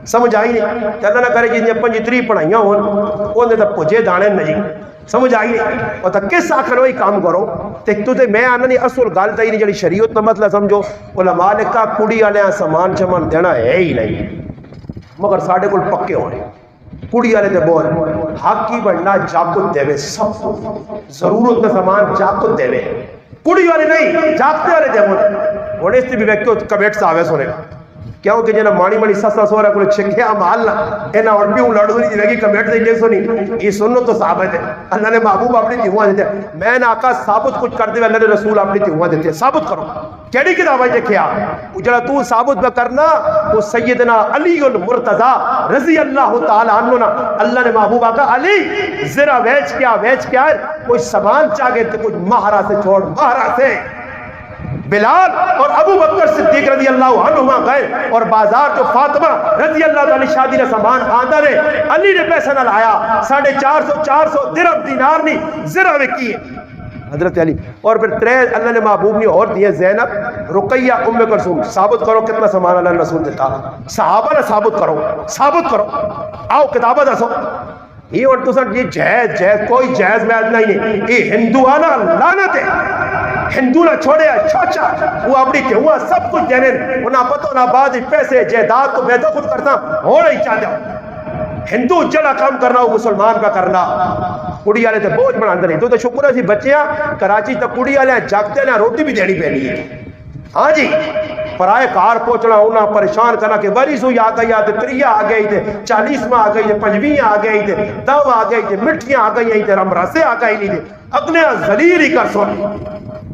سمجھ آئی نہیں اللہ نہ کرے جن 5 پڑھائیاں ہونے تو پجے دانے نہیں سمجھ آئی نہیں اور تا کس آخر وہی کام کرو تو میں آنا نہیں اصل گال تا ہی نہیں جڑی شریعت نہ مسئلہ سمجھو علماء نے کہا کڑی والے سامان چمان دینا ہے ہی نہیں مگر ساڑھے کل پکے ہونے کڑی والے تے بول حق کی بڑھنا جاکت دے وے سب ضرورت کا سامان جاکت دے وے کڑی والے نہیں جاکتے والے دے بول ہونے اس سے بھی ویکیو کمیٹ ساوے سونے کیوں کہ جنہا مانی سسا سورا کو چھکیا مالنا اینا اور پیوں لڑو نہیں دیوے گی کمیٹ دے لے سونی یہ سنو تو ثابت ہے اللہ نے محبوب اپنی تیوہاں دیتے میں نے آقا ثابت کچھ کر دے اللہ نے رسول اپنی تیوہاں دیتے ثابت کرو کیڑی کتاب ہے کیا اجڑا تو ثابت میں کرنا وہ سیدنا علی المرتضی رضی اللہ تعالی عنہ اللہ نے محبوب آقا علی ذرا ویچ کیا کوئی سامان چاہے تو کچھ مہرہ سے چھوڑ مہرہ سے بلال اور ابو بکر صدیق رضی اللہ عنہما گئے اور بازار جو فاطمہ رضی اللہ عنہ شادی نے سامان آندہ رہے علی نے پیسہ نہ لایا 450 درہم دینار نہیں زرہ وکی حضرت علی اور پھر 3 اللہ نے محبوب نے اور دیے زینب رقیہ ام کلثوم ثابت کرو کتنا سامان اللہ نے رسول دیتا صحابہ نے ثابت کرو آؤ کتابہ دسو یہ اور تو سر یہ جائز کوئی جائز میں آج نہیں یہ ہندوانہ لعنت ہے ہندو نہ چھوڑے چھوچا وہ اپنی کہ ہوا سب کچھ دینے انہاں پتہ نہ بعد پیسے جائیداد تو میں تو خود کرتا ہو رہی چاہتا ہندو جڑا کام کرنا وہ مسلمان کا کرنا کڑی والے تے بوجھ بنا نہیں تو شکر ہے بچیاں کراچی تک کڑی والے جاگتے نا روٹی بھی دینی پینی ہے ہاں جی پرائے کار پہنچنا ہونا پریشان کرنا کہ بری سوئی آ گئی آتے 30 آ گئی تھے 40 میں آ گئی تھے 25 آ گئی تھے 10 آ گئی تھے مٹھیاں آ گئی تھے رم رسے آ گئی نہیں تھے اگلے ذلیل ہی کر سونی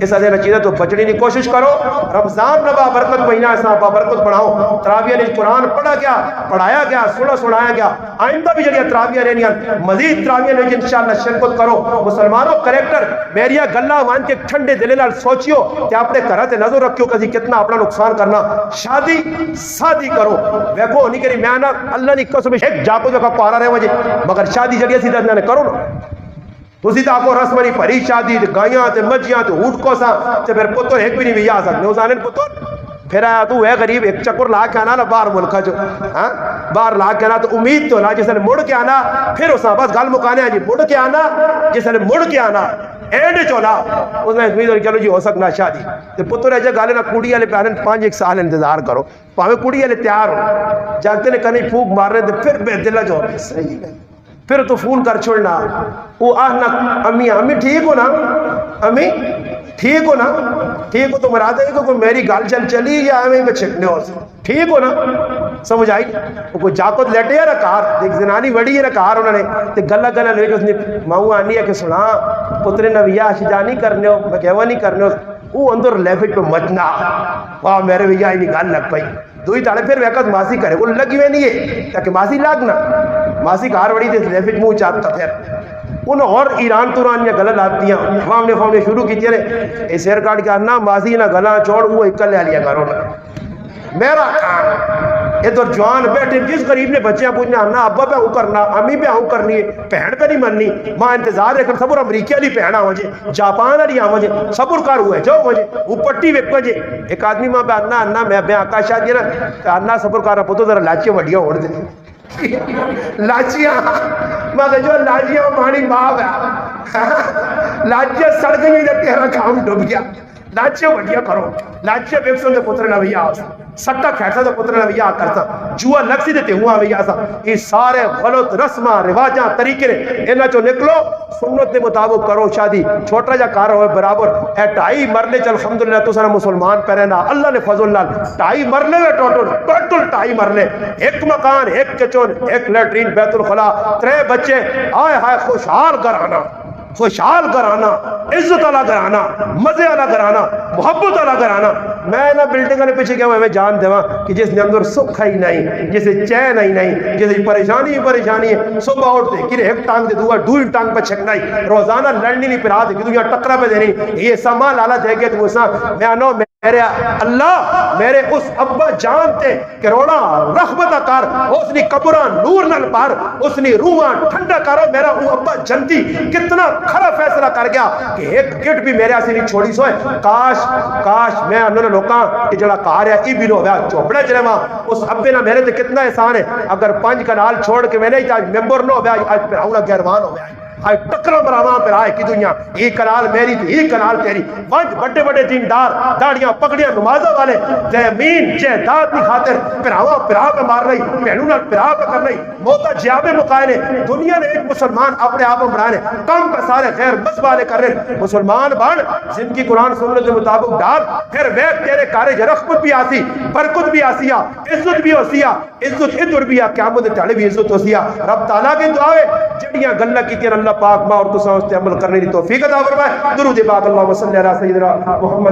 اس ایسے چیزیں تو بچنے کی کوشش کرو رمضان نبا برکت مہینہ ایسا بابرکت پڑھاؤ تراویح نے قرآن پڑھا گیا پڑھایا گیا سنایا گیا آئندہ بھی جڑی تراویح رہنی مزید تراویح نے انشاءاللہ شرکت کرو مسلمانوں کریکٹر میریا گلا وان کے ٹھنڈے دل نال سوچیو کہ اپنے گھر تے نظر رکھیو کہ کتنا اپنا نقصان کرنا شادی شادی کرو ویکھو نہیں کری میں نا اللہ دی قسم ایک جاکو جو کا پارا رہے مجھے مگر شادی جڑی سیدھا نے کرو نا تسی تا کو رسمنی پری شادی تے گایاں تے مجھیاں تے اونٹ کو سا تے پھر پتر ایک بھی نہیں بھی آ سکتے او زانن پتر پھر آیا تو ہے غریب ایک چکر لا کے آنا نا باہر ملکہ جو ہاں باہر لا کے آنا تو امید تو نا جس نے مڑ کے آنا پھر اس نے بس گل مکانے ہیں جی مڑ کے آنا جس نے مڑ کے آنا اینڈ چولا اس نے امید چلو جی ہو سکنا شادی تے پتر ہے جے گالے نا کڑی والے پہنے 5 سال انتظار کرو پاویں کڑی والے تیار ہو جاگتے نے کہیں پھوک مار رہے تے پھر بے دل جو صحیح ہے پھر تو فون کر چھوڑنا وہ آہنا امی ٹھیک ہو نا امی ٹھیک ہو نا ٹھیک ہو تو مراد ہے کہ میری گال چلی یا ہمیں میں چھکنے ہو ٹھیک ہو نا سمجھ آئی وہ کوئی جاکت لیٹے ہے نا کار ایک زنانی وڑی ہے نا کار انہوں نے تے گلہ گلہ لے کے اس نے ماں آنی ہے کہ سنا پترے نویہ شجانی کرنے ہو بکیوہ نہیں کرنے ہو وہ اندر لیفٹ پہ مجنا واہ میرے ویہ ہی نہیں گال لگ پائی دوئی تاڑے پھر ویقت ماسی کرے وہ لگی ہوئے نہیں ہے تاکہ ماسی لاگنا ماسی کار وڑی تھے لیفٹ مو چاہتا پھر ان اور ایران توران یا گلہ لاتی ہیں فام نے شروع کی تیرے اس ایئر کارڈ کیا نا ماسی نا گلہ چوڑ وہ اکل لے لیا کرو نا میرا کام ادھر جوان بیٹھے جس غریب نے بچیاں پوچھنا نا ابا پہ ہوں کرنا امی پہ ہوں کرنی ہے پہن پہ نہیں مننی ماں انتظار ہے کہ صبر امریکہ لی پہنا مجھے جاپان لی آمجھے صبر کار ہوئے جو مجھے وہ پٹی ویک مجھے ایک آدمی ماں پہ اننا میں بے آکا شاہ دیا نا اننا صبر کار پتو ذرا لاچیاں وڈیاں اڑ دے لاچیاں ماں کہ جو لاچیاں پانی باپ ہے لاچیاں سڑ گئی جب تیرا کام ڈوب گیا لاچیاں وڈیاں کرو لاچیاں بیکسوں دے پتر نویہ آسا سٹا کھیٹا دے پتر نویہ کرتا جوا لکسی دیتے ہوا نویہ آسا یہ سارے غلط رسمہ رواجاں طریقے نے انہا جو نکلو سنت دے مطابق کرو شادی چھوٹا جا کارا ہوئے برابر اے ٹائی مرلے چل الحمدللہ تو سارا مسلمان پہنے اللہ نے فضل اللہ ٹائی مرلے ہوئے ٹوٹل ٹائی مرلے ایک مکان ایک کچون ایک لیٹرین بیت الخلا 3 بچے آئے ہائے خوشحال گھرانا خوشحال گھرانا عزت والا گھرانا مزے والا گھرانا محبت والا گھرانا میں نہ بلڈنگ نے پیچھے کیا میں جان دیواں کہ جس نے اندر سکھ ہی نہیں جسے چین ہی نہیں جسے پریشانی ہی پریشانی ہے صبح اٹھتے کہ ایک ٹانگ دے دوئی ٹانگ پہ چھکنا ہی روزانہ لڑنی نہیں پھرا دے کہ تو یہاں ٹکرا پہ دینی یہ سامان لالا دے گیا تو اسا میں آنو میرے اللہ میرے اس ابا جان تے کروڑا رحمتہ کر اس نے قبران نور نل پار اس نے روحاں ٹھنڈا کرو میرا وہ ابا جنتی کتنا کھڑا فیصلہ کر گیا کہ ایک گٹ بھی میرے آسی نہیں چھوڑی سوئے کاش میں انہوں نے لوکاں کہ جڑا کار ہے ای بھی نو ہویا چوپڑے چلے ماں اس ابے نہ میرے تے کتنا احسان ہے اگر 5 کنال چھوڑ کے میں نہیں آج ممبر نو ہویا آج پھر آؤں گیروان ہویا آج ٹکرہ برامان پر آئے کی دنیا یہ کنال میری تھی یہ کنال تیری 5 بڑے بڑے دیندار داڑیاں پکڑیاں نمازہ والے زمین جہداد نہیں خاطر پراہ پہ مار رہی پہنونا پراہ پہ کر رہی موقع جیابے مقائنے دنیا نے ایک مسلمان اپنے آپ بڑھانے کم پہ سارے غیر مذہب والے کر رہے مسلمان بڑھ زندگی قرآن سنت کے مطابق ڈال پھر ویک تیرے کارے رحمت بھی آسی برکت بھی آسیا عزت بھی ہوسیا عزت ادھر بھی آ قیامت ٹالے بھی عزت ہوسیا رب تعالیٰ کی دعاوے جڑیاں گلہ کی تیر اللہ پاک ماں اور تساں اس تے عمل کرنے کی توفیق عطا فرمائے درود پاک اللہم صلی علی سیدنا محمد